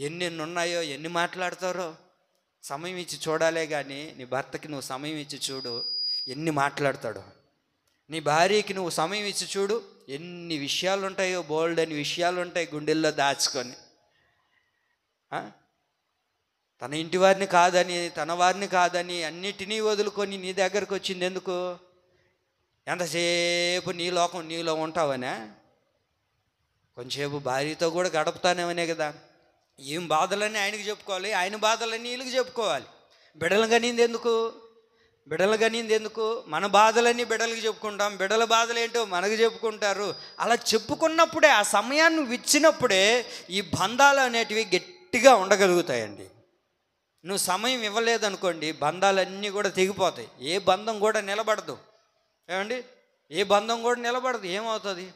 ఎన్ని ఉన్నాయో, ఎన్ని మాట్లాడతారో సమయం ఇచ్చి చూడాలే కానీ నీ భర్తకి నువ్వు సమయం ఇచ్చి చూడు, ఎన్ని మాట్లాడతాడో. నీ భార్యకి నువ్వు సమయం ఇచ్చి చూడు, ఎన్ని విషయాలు ఉంటాయో, బోల్డ్ అని విషయాలు ఉంటాయి గుండెల్లో దాచుకొని. ఆ? తన ఇంటి వారిని కాదని, తన వారిని కాదని అన్నిటినీ వదులుకొని నీ దగ్గరకు వచ్చింది ఎందుకు? ఎంతసేపు నీ లోకం నీలో ఉంటావనే? కొంచెంసేపు భార్యతో కూడా గడుపుతానేమనే కదా. ఏం బాధలన్నీ ఆయనకి చెప్పుకోవాలి, ఆయన బాధలన్నీ వీళ్ళకి చెప్పుకోవాలి. బిడ్డలు కనింది ఎందుకు? మన బాధలన్నీ బిడ్డలకి చెప్పుకుంటాం, బిడ్డల బాధలు ఏంటో మనకు చెప్పుకుంటారు. అలా చెప్పుకున్నప్పుడే, ఆ సమయాన్ని ఇచ్చినప్పుడే ఈ బంధాలు అనేటివి గట్టిగా ఉండగలుగుతాయండి. నువ్వు సమయం ఇవ్వలేదనుకోండి, బంధాలన్నీ కూడా తెగిపోతాయి. ఏ బంధం కూడా నిలబడదు. ఏమండి, ఏ బంధం కూడా నిలబడదు. ఏమవుతుంది?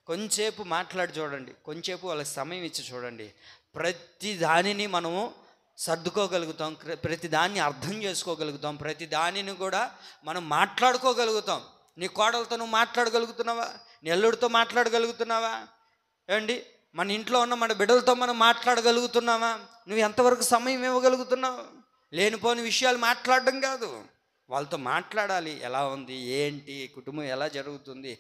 కొంచెంసేపు మాట్లాడి చూడండి, కొంచెంసేపు వాళ్ళకి సమయం ఇచ్చి చూడండి. ప్రతి దానిని మనము సర్దుకోగలుగుతాం, ప్రతి దాన్ని అర్థం చేసుకోగలుగుతాం, ప్రతి దానిని కూడా మనం మాట్లాడుకోగలుగుతాం. నీ కోడలతో నువ్వు మాట్లాడగలుగుతున్నావా? నీ అల్లుడితో మాట్లాడగలుగుతున్నావా? ఏమండి, మన ఇంట్లో ఉన్న మన బిడ్డలతో మనం మాట్లాడగలుగుతున్నావా? నువ్వు ఎంతవరకు సమయం ఇవ్వగలుగుతున్నావు? లేనిపోని విషయాలు మాట్లాడడం కాదు, వాళ్ళతో మాట్లాడాలి. ఎలా ఉంది, ఏంటి, కుటుంబం ఎలా జరుగుతుంది,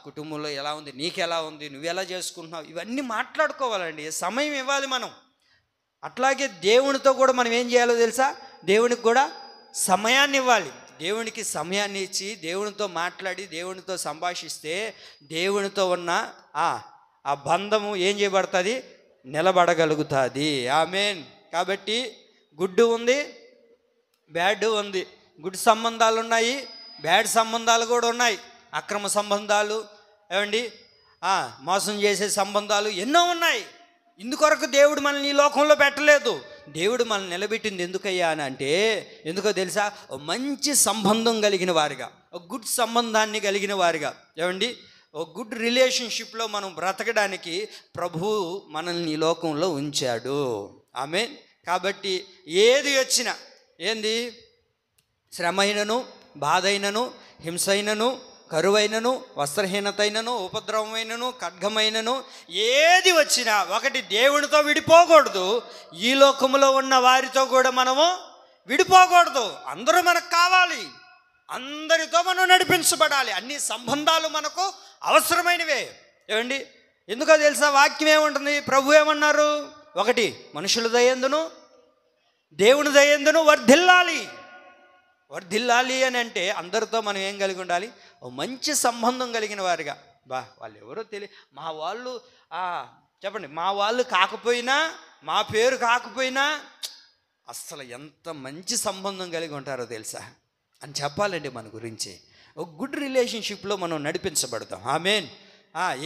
కుటుంబంలో ఎలా ఉంది, నీకు ఎలా ఉంది, నువ్వు ఎలా చేసుకుంటున్నావు, ఇవన్నీ మాట్లాడుకోవాలండి. సమయం ఇవ్వాలి మనం. అట్లాగే దేవునితో కూడా మనం ఏం చేయాలో తెలుసా? దేవునికి కూడా సమయాన్ని ఇవ్వాలి. దేవునికి సమయాన్ని ఇచ్చి దేవునితో మాట్లాడి దేవునితో సంభాషిస్తే దేవునితో ఉన్న ఆ బంధము ఏం చేయబడుతుంది? నిలబడగలుగుతుంది. ఆమేన్. కాబట్టి గుడ్ ఉంది, బ్యాడ్ ఉంది. గుడ్ సంబంధాలు ఉన్నాయి, బ్యాడ్ సంబంధాలు కూడా ఉన్నాయి. అక్రమ సంబంధాలు, ఏమండి, మోసం చేసే సంబంధాలు ఎన్నో ఉన్నాయి. ఇందుకొరకు దేవుడు మనల్ని ఈ లోకంలో పెట్టలేదు. దేవుడు మనల్ని నిలబెట్టింది ఎందుకయ్యా అని అంటే, ఎందుకో తెలుసా? మంచి సంబంధం కలిగిన వారిగా, ఒక గుడ్ సంబంధాన్ని కలిగిన వారిగా, ఏమండి, ఒక గుడ్ రిలేషన్షిప్లో మనం బ్రతకడానికి ప్రభువు మనల్ని ఈ లోకంలో ఉంచాడు. ఆమేన్. కాబట్టి ఏది వచ్చినా, ఏంది, శ్రమ అయినను, బాధ అయినను, హింస అయినను, కరువైనను, వస్త్రహీనతైనను, ఉపద్రవమైనను, ఖడ్గమైనను, ఏది వచ్చినా ఒకటి, దేవునితో విడిపోకూడదు. ఈ లోకములో ఉన్న వారితో కూడా మనము విడిపోకూడదు. అందరూ మనకు కావాలి, అందరితో మనం నడిపించబడాలి. అన్ని సంబంధాలు మనకు అవసరమైనవే. ఏమండి, ఎందుకో తెలుసా? వాక్యం ఏముంటుంది? ప్రభు ఏమన్నారు? ఒకటి, మనుషుల దయందును దేవుని దయందును వర్ధిల్లాలి అని అంటే అందరితో మనం ఏం కలిగి ఉండాలి? ఓ మంచి సంబంధం కలిగిన వారిగా. వాళ్ళు ఎవరో మా వాళ్ళు చెప్పండి, మా వాళ్ళు కాకపోయినా, మా పేరు కాకపోయినా అసలు ఎంత మంచి సంబంధం కలిగి ఉంటారో తెలుసా అని చెప్పాలండి మన గురించి. ఒక గుడ్ రిలేషన్షిప్లో మనం నడిపించబడతాం. ఆమేన్.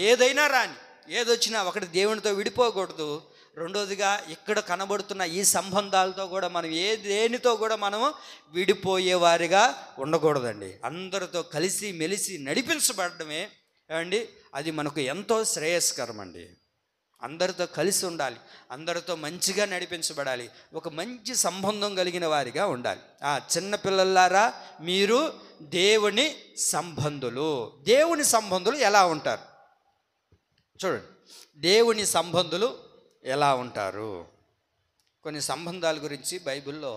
ఏదైనా రాని, ఏదొచ్చినా ఒకటి, దేవునితో విడిపోకూడదు. రెండోదిగా, ఇక్కడ కనబడుతున్న ఈ సంబంధాలతో కూడా మనం దేనితో కూడా మనము విడిపోయేవారిగా ఉండకూడదండి. అందరితో కలిసి మెలిసి నడిపించబడమే అండి, అది మనకు ఎంతో శ్రేయస్కరం అండి. అందరితో కలిసి ఉండాలి, అందరితో మంచిగా నడిపించబడాలి, ఒక మంచి సంబంధం కలిగిన వారిగా ఉండాలి. చిన్నపిల్లలారా, మీరు దేవుని సంబంధులు. దేవుని సంబంధులు ఎలా ఉంటారు చూడండి. దేవుని సంబంధులు ఎలా ఉంటారు? కొన్ని సంబంధాల గురించి బైబిల్లో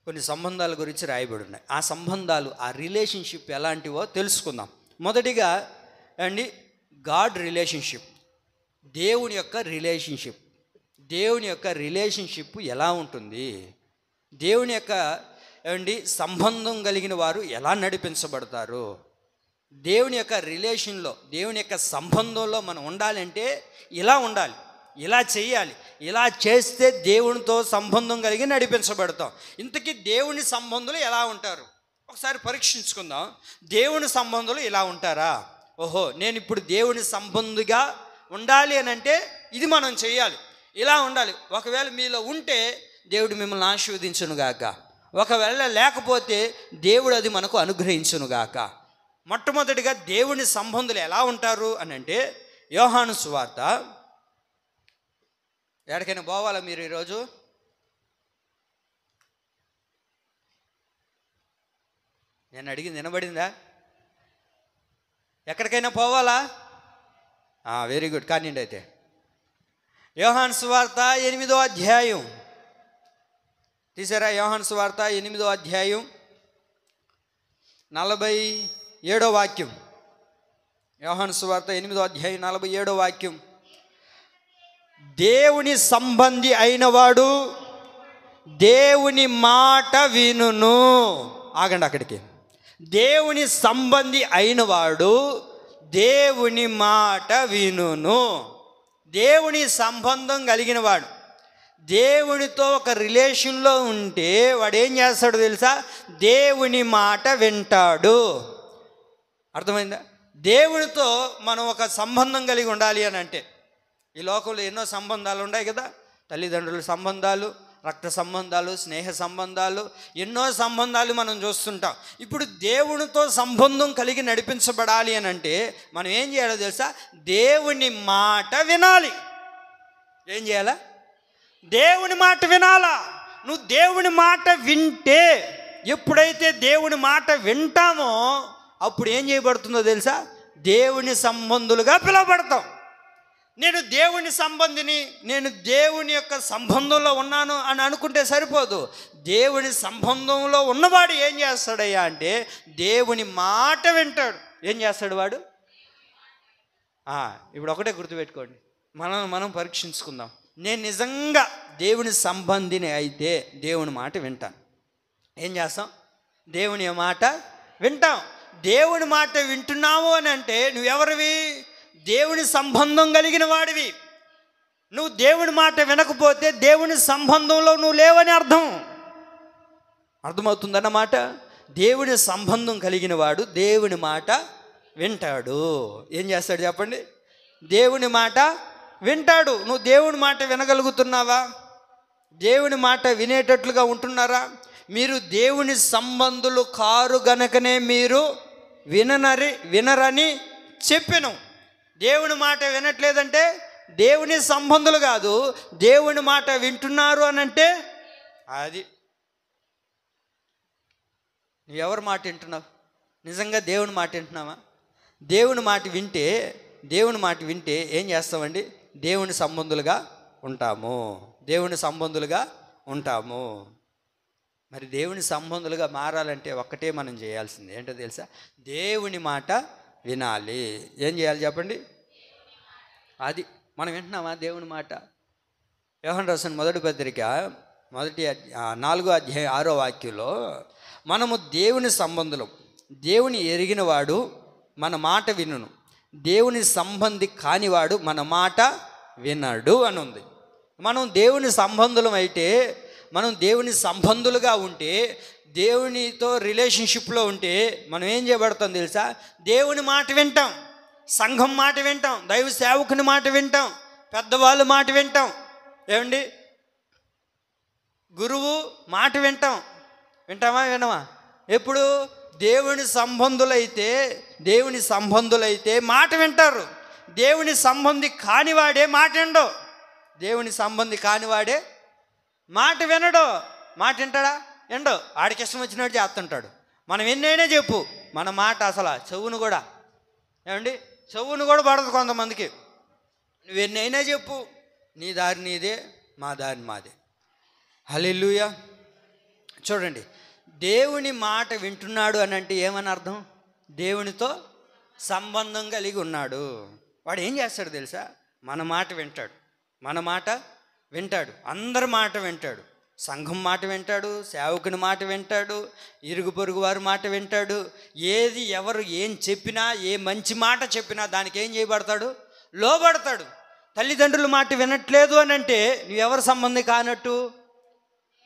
కొన్ని సంబంధాల గురించి రాయబడి ఉన్నాయి. ఆ సంబంధాలు, ఆ రిలేషన్షిప్ ఎలాంటివో తెలుసుకుందాం. మొదటిగా అండి, గాడ్ రిలేషన్షిప్, దేవుని యొక్క రిలేషన్షిప్. దేవుని యొక్క రిలేషన్షిప్ ఎలా ఉంటుంది? దేవుని యొక్క సంబంధం కలిగిన వారు ఎలా నడిపించబడతారు? దేవుని యొక్క రిలేషన్లో, దేవుని యొక్క సంబంధంలో మనం ఉండాలంటే ఇలా ఉండాలి, ఇలా చేయాలి, ఇలా చేస్తే దేవునితో సంబంధం కలిగి నడిపించబడతాం. ఇంతకీ దేవుని సంబంధులు ఎలా ఉంటారు? ఒకసారి పరీక్షించుకుందాం. దేవుని సంబంధులు ఇలా ఉంటారా? ఓహో, నేను ఇప్పుడు దేవుని సంబంధిగా ఉండాలి అని అంటే ఇది మనం చేయాలి, ఇలా ఉండాలి. ఒకవేళ మీలో ఉంటే దేవుడు మిమ్మల్ని ఆశీర్వదించునుగాక, ఒకవేళ లేకపోతే దేవుడు అది మనకు అనుగ్రహించునుగాక. మొట్టమొదటిగా దేవుని సంబంధులు ఎలా ఉంటారు అని అంటే, యోహాను సువార్త, ఎక్కడికైనా పోవాలా మీరు ఈరోజు? నేను అడిగింది వినబడిందా? ఎక్కడికైనా పోవాలా? వెరీ గుడ్, కానివ్వండి. అయితే యోహాను సువార్త 8వ అధ్యాయం తీసారా? యోహాను సువార్త 8వ అధ్యాయం 47వ వాక్యం. యోహాను సువార్త 8వ అధ్యాయం 47వ వాక్యం. దేవుని సంబంధి అయినవాడు దేవుని మాట వినును. ఆగండి అక్కడికి. దేవుని సంబంధి అయినవాడు దేవుని మాట వినును. దేవుని సంబంధం కలిగిన వాడు, దేవునితో ఒక రిలేషన్లో ఉంటే వాడు ఏం చేస్తాడో తెలుసా? దేవుని మాట వింటాడు. అర్థమైందా? దేవునితో మనం ఒక సంబంధం కలిగి ఉండాలి అని అంటే, ఈ లోకంలో ఎన్నో సంబంధాలు ఉన్నాయి కదా. తల్లిదండ్రుల సంబంధాలు, రక్త సంబంధాలు, స్నేహ సంబంధాలు, ఎన్నో సంబంధాలు మనం చూస్తుంటాం. ఇప్పుడు దేవునితో సంబంధం కలిగి నడిపించబడాలి అని అంటే మనం ఏం చేయాలో తెలుసా? దేవుని మాట వినాలి. ఏం చేయాలా? దేవుని మాట వినాలా. నువ్వు దేవుని మాట వింటే, ఎప్పుడైతే దేవుని మాట వింటామో అప్పుడు ఏం చేయబడుతుందో తెలుసా? దేవుని సంబంధులుగా పిలువబడతాం. నేను దేవుని సంబంధిని, నేను దేవుని యొక్క సంబంధంలో ఉన్నాను అని అనుకుంటే సరిపోదు. దేవుని సంబంధంలో ఉన్నవాడు ఏం చేస్తాడయ్యా అంటే దేవుని మాట వింటాడు. ఏం చేస్తాడు వాడు? ఇప్పుడు ఒకటే గుర్తుపెట్టుకోండి, మనం పరీక్షించుకుందాం. నేను నిజంగా దేవుని సంబంధిని అయితే దేవుని మాట వింటాను. ఏం చేస్తాం? దేవుని మాట వింటాం. దేవుని మాట వింటున్నావు అని అంటే నువ్వెవరివి? దేవుని సంబంధం కలిగిన వాడివి. నువ్వు దేవుని మాట వినకపోతే దేవుని సంబంధంలో నువ్వు లేవని అర్థమవుతుందన్నమాట. దేవుని సంబంధం కలిగిన వాడు దేవుని మాట వింటాడు. ఏం చేస్తాడు చెప్పండి? దేవుని మాట వింటాడు. నువ్వు దేవుని మాట వినగలుగుతున్నావా? దేవుని మాట వినేటట్లుగా ఉంటున్నారా? మీరు దేవుని సంబంధులు కారు గనకనే మీరు వినరని చెప్పెను. దేవుని మాట వినట్లేదంటే దేవుని సంబంధులు కాదు, దేవుని మాట వింటున్నారు అని అంటే అది. నువ్వు ఎవరి మాట వింటున్నావు? నిజంగా దేవుని మాట వింటున్నావా? దేవుని మాట వింటే ఏం చేస్తామండి? దేవుని సంబంధులుగా ఉంటాము. మరి దేవుని సంబంధులుగా మారాలంటే ఒక్కటే మనం చేయాల్సింది ఏంటో తెలుసా? దేవుని మాట వినాలి. ఏం చేయాలి చెప్పండి? అది మనం వింటున్నామా దేవుని మాట? యోహాను రాసిన మొదటి పత్రిక 4వ అధ్యాయం 6వ వాక్యంలో మనము దేవుని సంబంధులం, దేవుని ఎరిగినవాడు మన మాట వినును, దేవుని సంబంధి కానివాడు మన మాట వినడు అని ఉంది. మనం దేవుని సంబంధులం అయితే, మనం దేవుని సంబంధులుగా ఉంటే, దేవునితో రిలేషన్షిప్లో ఉంటే మనం ఏం చేయబడతాం తెలుసా? దేవుని మాట వింటాం, సంఘం మాట వింటాం, దైవ సేవకుని మాట వింటాం, పెద్దవాళ్ళ మాట వింటాం. ఏమండి? గురువు మాట వింటామా? వినమా? ఎప్పుడు? దేవుని సంబంధులైతే మాట వింటారు. దేవుని సంబంధి కానివాడే మాట వినడు. దేవుని సంబంధి కానివాడే మాట వినడు. మాట వింటాడా? వినడు. ఆడికి ఇష్టం వచ్చినట్టు చేస్తుంటాడు. మనం ఎన్నైనా చెప్పు, మన మాట అసలు చెవును కూడా పడదు కొంతమందికి. నువ్వు ఎన్నైనా చెప్పు, నీ దారి నీదే, మా దారి మాదే. హల్లెలూయా. చూడండి, దేవుని మాట వింటున్నాడు అని అంటే ఏమని అర్థం? దేవునితో సంబంధం కలిగి ఉన్నాడు. వాడు ఏం చేస్తాడు తెలుసా? మన మాట వింటాడు. అందరి మాట వింటాడు. సంఘం మాట వింటాడు, సేవకుని మాట వింటాడు, ఇరుగు పొరుగు వారి మాట వింటాడు. ఎవరు ఏం చెప్పినా, ఏ మంచి మాట చెప్పినా దానికి ఏం చేయబడతాడు? లోబడతాడు. తల్లిదండ్రుల మాట వినట్లేదు అని అంటే నువ్వెవరి సంబంధి కానట్టు?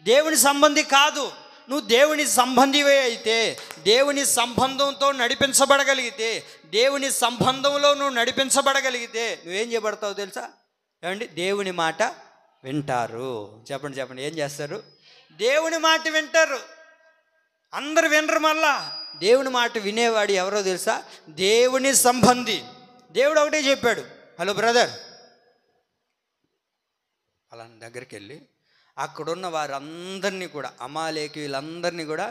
దేవుని సంబంధి కాదు. నువ్వు దేవుని సంబంధివే అయితే, దేవుని సంబంధంతో నడిపించబడగలిగితే, దేవుని సంబంధంలో నువ్వు నడిపించబడగలిగితే నువ్వేం చేయబడతావు తెలుసా? ఏమండి? దేవుని మాట వింటారు. చెప్పండి. ఏం చేస్తారు? దేవుని మాట వింటారు. అందరు వినరు. మళ్ళా దేవుని మాట వినేవాడు ఎవరో తెలుసా? దేవుని సంబంధి. దేవుడు ఒకటే చెప్పాడు, హలో బ్రదర్, అలా దగ్గరికి వెళ్ళి అక్కడున్న వారందరినీ కూడా, అమాలేకీయులందరినీ కూడా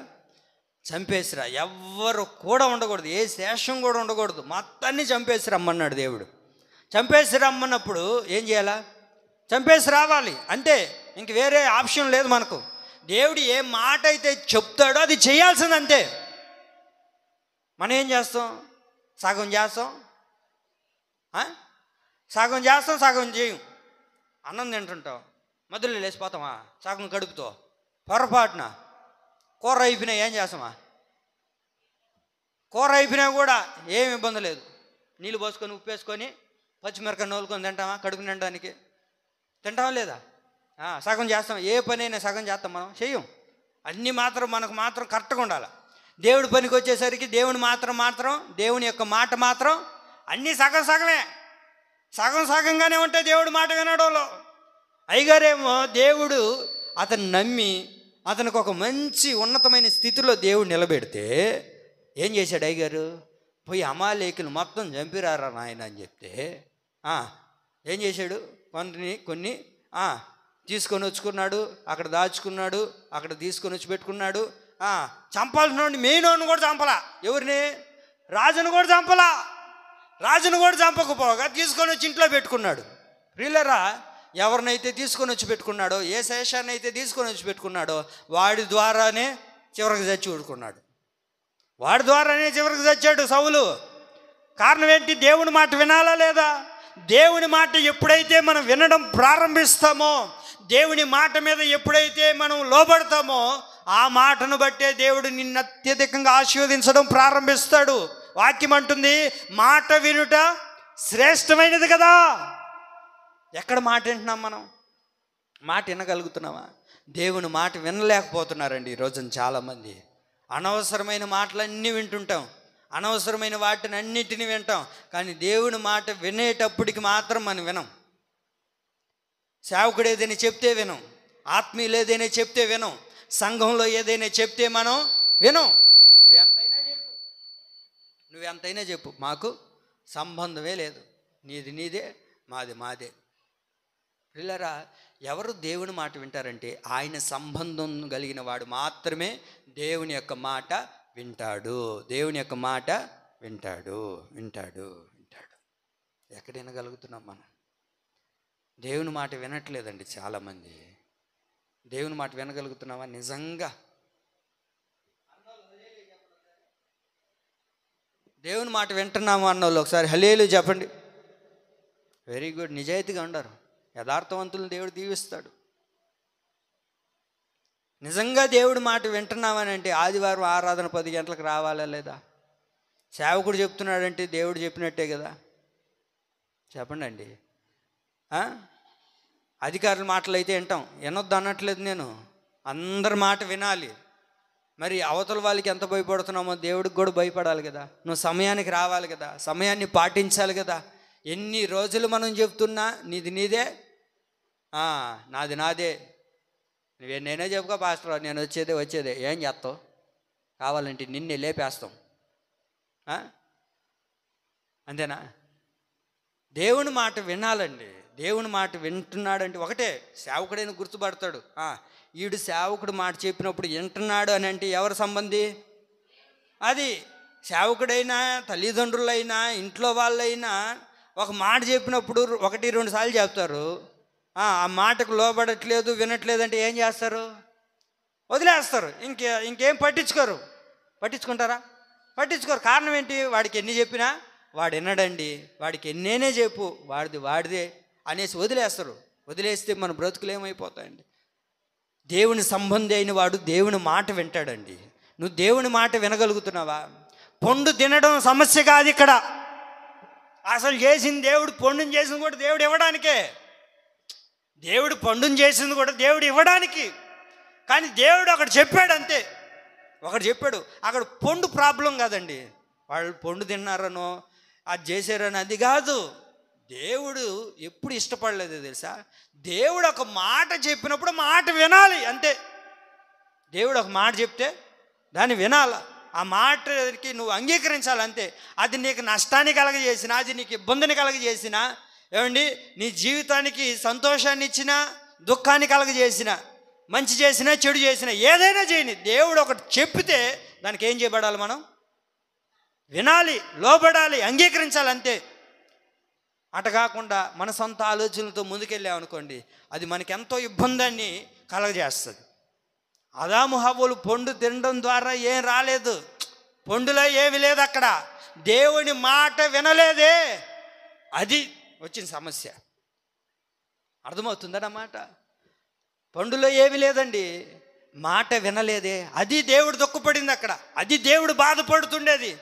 చంపేసిరా. ఎవ్వరు కూడా ఉండకూడదు, ఏ శేషం కూడా ఉండకూడదు, మొత్తాన్ని చంపేసి రమ్మన్నాడు దేవుడు. చంపేసి రమ్మన్నప్పుడు ఏం చేయాలా? చంపేసి రావాలి. అంటే ఇంక వేరే ఆప్షన్ లేదు మనకు. దేవుడు ఏ మాట అయితే చెప్తాడో అది చేయాల్సింది అంతే. మనం ఏం చేస్తాం? సగం చేస్తాం, సగం చేయం. అన్నం తింటుంటాం, మధ్యలో లేచిపోతామా సగం కడుపుతో, పొరపాటున కూర అయిపోయినా ఏం చేస్తామా? కూర అయిపోయినా కూడా ఏమి ఇబ్బంది లేదు, నీళ్ళు పోసుకొని ఉప్పు వేసుకొని పచ్చిమిరకాయ నూలుకొని తింటామా? కడుపు నిండడానికి తింటామా లేదా? సగం చేస్తాం. ఏ పని అయినా సగం చేస్తాం, మనం చెయ్యం. అన్నీ మాత్రం మనకు మాత్రం కరెక్ట్గా ఉండాలి. దేవుడి పనికి వచ్చేసరికి దేవుని మాత్రం దేవుని యొక్క మాట మాత్రం అన్నీ సగం సగంగానే ఉంటాయి. దేవుడి మాట వినడంలో అయ్యగారేమో దేవుడు అతను నమ్మి అతనికి ఒక మంచి ఉన్నతమైన స్థితిలో దేవుడు నిలబెడితే ఏం చేశాడు అయ్యగారు? పోయి అమాలేకులు మొత్తం చంపిరారా నాయన అని చెప్తే ఏం చేశాడు? కొన్ని తీసుకొని వచ్చుకున్నాడు, అక్కడ దాచుకున్నాడు, అక్కడ తీసుకొని వచ్చి పెట్టుకున్నాడు. చంపాల్సిన మెయిన్ కూడా చంపలా. ఎవరిని? రాజును కూడా చంపలా. రాజును కూడా చంపకపోగా తీసుకొని వచ్చి ఇంట్లో పెట్టుకున్నాడు. ప్రియులరా, ఎవరినైతే తీసుకొని వచ్చి పెట్టుకున్నాడో, ఏ శేషాన్ని అయితే తీసుకొని వచ్చి పెట్టుకున్నాడో వాడి ద్వారానే చివరికి చచ్చి ఊడుకున్నాడు. వాడి ద్వారానే చివరికి చచ్చాడు సౌలు. కారణం ఏంటి? దేవుని మాట వినాలా లేదా? దేవుని మాట ఎప్పుడైతే మనం వినడం ప్రారంభిస్తామో, దేవుని మాట మీద ఎప్పుడైతే మనం లోబడతామో, ఆ మాటను బట్టే దేవుడు నిన్ను అత్యధికంగా ఆశీర్వదించడం ప్రారంభిస్తాడు. వాక్యం అంటుంది, మాట వినుట శ్రేష్టమైనది కదా. ఎక్కడ మాట వింటున్నాం మనం? మాట వినగలుగుతున్నామా? దేవుని మాట వినలేకపోతున్నారండి ఈ రోజున చాలామంది. అనవసరమైన మాటలన్నీ వింటుంటాం, అనవసరమైన వాటిని అన్నిటిని వింటాం, కానీ దేవుని మాట వినేటప్పటికి మాత్రం మనం వినం. సేవకుడు ఏదైనా చెప్తే వినం, ఆత్మీయులు ఏదైనా చెప్తే వినం, సంఘంలో ఏదైనా చెప్తే మనం వినం. నువ్వెంతైనా చెప్పు, మాకు సంబంధమే లేదు, నీది నీదే, మాది మాదే. పిల్లరా, ఎవరు దేవుని మాట వింటారంటే ఆయన సంబంధం కలిగిన వాడు మాత్రమే దేవుని యొక్క మాట వింటాడు. దేవుని యొక్క మాట వింటాడు. ఎక్కడ వినగలుగుతున్నాం మనం? దేవుని మాట వినట్లేదండి చాలామంది. దేవుని మాట వినగలుగుతున్నావా నిజంగా? దేవుని మాట వింటున్నాము అన్నోళ్ళు ఒకసారి హల్లెలూయా చెప్పండి. Very good. నిజాయితీగా ఉండరు, యథార్థవంతులను దేవుడు దీవిస్తాడు. నిజంగా దేవుడి మాట వింటున్నామని అంటే ఆదివారం ఆరాధన 10 గంటలకు రావాలా లేదా? సేవకుడు చెప్తున్నాడంటే దేవుడు చెప్పినట్టే కదా. చెప్పండి అండి. అధికారుల మాటలు అయితే వింటాం, వినొద్దు అనట్లేదు నేను, అందరి మాట వినాలి. మరి అవతల వాళ్ళకి ఎంత భయపడుతున్నామో దేవుడికి కూడా భయపడాలి కదా. నువ్వు సమయానికి రావాలి కదా, సమయాన్ని పాటించాలి కదా. ఎన్ని రోజులు మనం చెప్తున్నా నీది నీదే, నాది నాదే, నేనే చెప్పుకో పాస్టర్, నేను వచ్చేదే. ఏం చేస్తావు? కావాలంటే నిన్నే లేపేస్తాం. అంతేనా? దేవుని మాట వినాలండి. దేవుని మాట వింటున్నాడంటే ఒకటే, సేవకుడైన గుర్తుపడతాడు. ఈడు సేవకుడు మాట చెప్పినప్పుడు వింటున్నాడు అని అంటే ఎవరి సంబంధి? అది సేవకుడైనా, తల్లిదండ్రులైనా, ఇంట్లో వాళ్ళైనా ఒక మాట చెప్పినప్పుడు 1-2 సార్లు చెప్తారు. ఆ మాటకు లోబడట్లేదు, వినట్లేదు అంటే ఏం చేస్తారు? వదిలేస్తారు. ఇంకేం పట్టించుకుంటారా? పట్టించుకోరు. కారణం ఏంటి? వాడికి ఎన్ని చెప్పినా వాడు వినడండి, వాడికి ఎన్నేనే చెప్పు వాడిదే అనేసి వదిలేస్తారు. వదిలేస్తే మన బ్రతుకులు ఏమైపోతాయండి? దేవుని సంబంధి అయిన వాడు దేవుని మాట వింటాడండి. నువ్వు దేవుని మాట వినగలుగుతున్నావా? పండు తినడం సమస్య కాదు ఇక్కడ. అసలు చేసింది దేవుడు, పండుని చేసింది కూడా దేవుడు ఇవ్వడానికే. దేవుడు పండుని చేసింది కూడా దేవుడు ఇవ్వడానికి. కానీ దేవుడు ఒకటి చెప్పాడు అంతే. ఒకటి చెప్పాడు, అక్కడ పండు ప్రాబ్లం కాదండి. వాళ్ళు పండు తిన్నారనో అది చేశారని అది కాదు. దేవుడు ఎప్పుడు ఇష్టపడలేదు తెలుసా? దేవుడు ఒక మాట చెప్పినప్పుడు మాట వినాలి అంతే. దేవుడు ఒక మాట చెప్తే దాన్ని వినాలి, ఆ మాటకి నువ్వు అంగీకరించాలి అంతే. అది నీకు నష్టాన్ని కలగజేసినా, అది నీకు ఇబ్బందిని కలగజేసినా, ఏమండి నీ జీవితానికి సంతోషాన్ని ఇచ్చినా, దుఃఖాన్ని కలగజేసినా, మంచి చేసినా చెడు చేసినా, ఏదైనా చేయని దేవుడు ఒకటి చెప్పితే దానికి ఏం చేయబడాలి? మనం వినాలి, లోబడాలి, అంగీకరించాలి అంతే. అట కాకుండా మన సొంత ఆలోచనలతో ముందుకెళ్ళామనుకోండి, అది మనకెంతో ఇబ్బందాన్ని కలగజేస్తుంది. ఆదాము హవ్వలు పండు తినడం ద్వారా ఏం రాలేదు, పండులో ఏమి లేదు, అక్కడ దేవుని మాట వినలేదే, అది వచ్చిన సమస్య. అర్థమవుతుందన్నమాట. పండులో ఏమీ లేదండి, మాట వినలేదే, అది దేవుడు దుఃఖపడింది అక్కడ, అది దేవుడు బాధపడుతుండేది.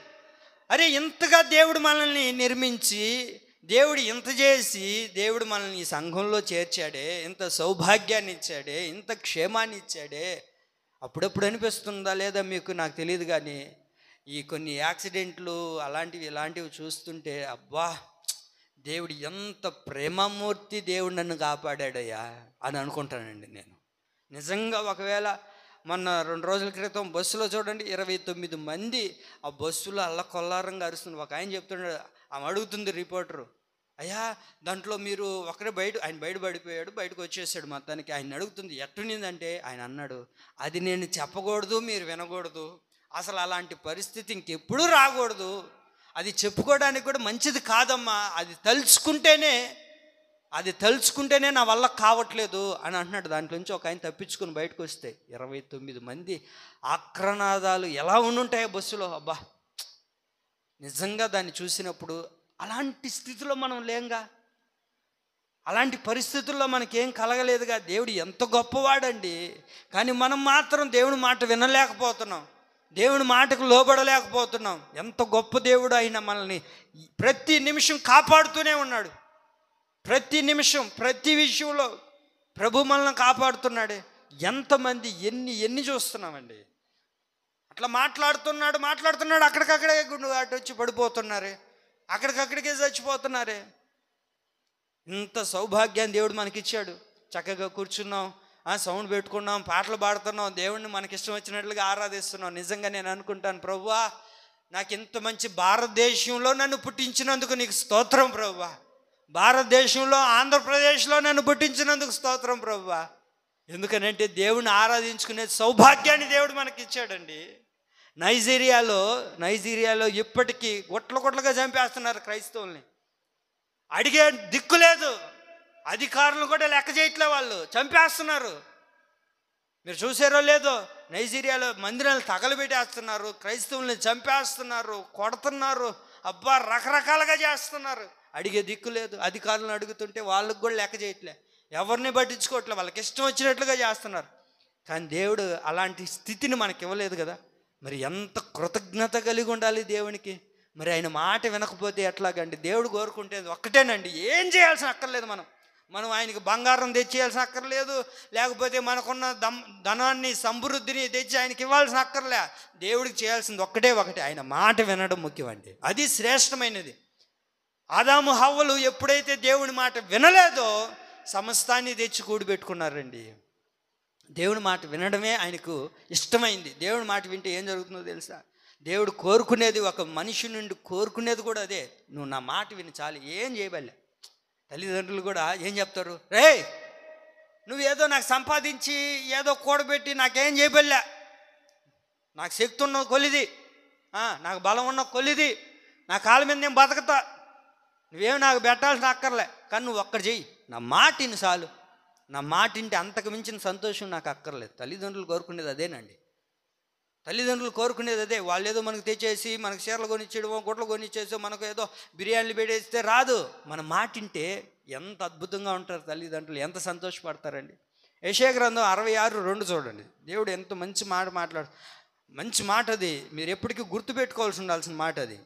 అరే ఇంతగా దేవుడు మనల్ని నిర్మించి, దేవుడు ఇంత చేసి, దేవుడు మనల్ని ఈ సంఘంలో చేర్చాడే, ఇంత సౌభాగ్యాన్ని ఇచ్చాడే, ఇంత క్షేమాన్ని ఇచ్చాడే. అప్పుడప్పుడు అనిపిస్తుందా లేదా మీకు నాకు తెలియదు, కానీ ఈ కొన్ని యాక్సిడెంట్లు అలాంటివి ఇలాంటివి చూస్తుంటే అబ్బా దేవుడు ఎంత ప్రేమమూర్తి, దేవుడు నన్ను కాపాడాడయ్యా అని అనుకుంటానండి నేను. నిజంగా ఒకవేళ మొన్న 2 రోజుల క్రితం బస్సులో చూడండి 29 మంది ఆ బస్సులో అల్లకొల్లారంగా అరుస్తున్నారు. ఒక ఆయన చెప్తున్నాడు, ఆమె అడుగుతుంది రిపోర్టరు, అయ్యా దాంట్లో మీరు ఒకరే ఆయన బయట పడిపోయాడు, బయటకు వచ్చేసాడు. మొత్తానికి ఆయన అడుగుతుంది ఎట్టునిందంటే ఆయన అన్నాడు, అది నేను చెప్పకూడదు, మీరు వినకూడదు, అసలు అలాంటి పరిస్థితి ఇంకెప్పుడు రాకూడదు, అది చెప్పుకోవడానికి కూడా మంచిది కాదమ్మా, అది తలుచుకుంటేనే నా వల్ల కావట్లేదు అని అంటున్నాడు. దాంట్లో నుంచి ఒక ఆయన తప్పించుకొని బయటకు వస్తే 29 మంది ఆక్రనాదాలు ఎలా ఉండుంటాయో బస్సులో. అబ్బా నిజంగా దాన్ని చూసినప్పుడు అలాంటి స్థితిలో మనం లేంగా, అలాంటి పరిస్థితుల్లో మనకేం కలగలేదుగా. దేవుడు ఎంత గొప్పవాడండి, కానీ మనం మాత్రం దేవుని మాట వినలేకపోతున్నాం, దేవుని మాటకు లోబడలేకపోతున్నాం. ఎంత గొప్ప దేవుడు ఆయన మనల్ని ప్రతి నిమిషం కాపాడుతూనే ఉన్నాడు. ప్రతి నిమిషం ప్రతి విషయంలో ప్రభు మనల్ని కాపాడుతున్నాడే. ఎంతమంది ఎన్ని చూస్తున్నామండి, అట్లా మాట్లాడుతున్నాడు అక్కడికక్కడే అటు వచ్చి పడిపోతున్నారే, అక్కడికక్కడికే చచ్చిపోతున్నారే. ఇంత సౌభాగ్యాన్ని దేవుడు మనకిచ్చాడు. చక్కగా కూర్చున్నాం, సౌండ్ పెట్టుకున్నాం, పాటలు పాడుతున్నాం, దేవుడిని మనకి ఇష్టం వచ్చినట్లుగా ఆరాధిస్తున్నాం. నిజంగా నేను అనుకుంటాను, ప్రభువా నాకు ఇంత మంచి భారతదేశంలో నన్ను పుట్టించినందుకు నీకు స్తోత్రం ప్రభువా, భారతదేశంలో ఆంధ్రప్రదేశ్లో నన్ను పుట్టించినందుకు స్తోత్రం ప్రభువా. ఎందుకనంటే దేవుని ఆరాధించుకునే సౌభాగ్యాన్ని దేవుడు మనకి ఇచ్చాడండి. నైజీరియాలో ఇప్పటికీ గుట్లగా చంపేస్తున్నారు క్రైస్తవుల్ని. అడిగే దిక్కు లేదు, అధికారులు కూడా లెక్క చేయట్లే, వాళ్ళు చంపేస్తున్నారు. మీరు చూసారో లేదో, నైజీరియాలో మందిరాలు తగలబెట్టేస్తున్నారు, క్రైస్తవుల్ని చంపేస్తున్నారు, కొడుతున్నారు, అబ్బా రకరకాలుగా చేస్తున్నారు. అడిగే దిక్కు లేదు. అధికారులను అడుగుతుంటే వాళ్ళకు కూడా లెక్క చేయట్లే, ఎవరిని పట్టించుకోవట్లే, వాళ్ళకి ఇష్టం వచ్చినట్లుగా చేస్తున్నారు. కానీ దేవుడు అలాంటి స్థితిని మనకి ఇవ్వలేదు కదా. మరి ఎంత కృతజ్ఞత కలిగి ఉండాలి దేవునికి. మరి ఆయన మాట వినకపోతే ఎట్లాగండి. దేవుడు కోరుకుంటే ఒక్కటేనండి, ఏం చేయాల్సిన అక్కర్లేదు. మనం ఆయనకి బంగారం తెచ్చేయాల్సిన అక్కర్లేదు, లేకపోతే మనకున్న ధనాన్ని సమృద్ధిని తెచ్చి ఆయనకి ఇవ్వాల్సిన అక్కర్లే. దేవుడికి చేయాల్సింది ఒకటే, ఆయన మాట వినడం ముఖ్యమండి. అది శ్రేష్టమైనది. ఆదాము హవ్వలు ఎప్పుడైతే దేవుని మాట వినలేదో సమస్తాన్ని తెచ్చి కూడిపెట్టుకున్నారండి. దేవుని మాట వినడమే ఆయనకు ఇష్టమైంది. దేవుని మాట వింటే ఏం జరుగుతుందో తెలుసా? దేవుడు కోరుకునేది, ఒక మనిషి నుండి కోరుకునేది కూడా అదే. నువ్వు నా మాట విని చాలు, ఏం చేయబల్లే. తల్లిదండ్రులు కూడా ఏం చెప్తారు, రే నువ్వేదో నాకు సంపాదించి ఏదో కూడబెట్టి నాకేం చేయబల్లే, నాకు శక్తి ఉన్న కొలిది, నాకు బలం ఉన్న కొలిది, నా కాళ్ళ మీద నేను బతకతా, నువ్వేం నాకు పెట్టాల్సిన అక్కర్లే, కానీ నువ్వు ఒక్కటి చెయ్యి, నా మాటిని చాలు, నా మాటింటే అంతకు మించిన సంతోషం నాకు అక్కర్లేదు. తల్లిదండ్రులు కోరుకునేది అదేనండి. తల్లిదండ్రులు కోరుకునేది అదే. వాళ్ళు ఏదో మనకు తెచ్చేసి, మనకు చీరలు కొనిచ్చేయడమో, గుడ్లు కొనిచ్చేసో, మనకు ఏదో బిర్యానీలు పెట్టేస్తే రాదు. మన మాటింటే ఎంత అద్భుతంగా ఉంటారు తల్లిదండ్రులు, ఎంత సంతోషపడతారండి. యెషయా గ్రంథం 66:2 చూడండి. దేవుడు ఎంత మంచి మాట మంచి మాట అది. మీరు ఎప్పటికీ గుర్తుపెట్టుకోవాల్సి ఉండాల్సిన మాట అది.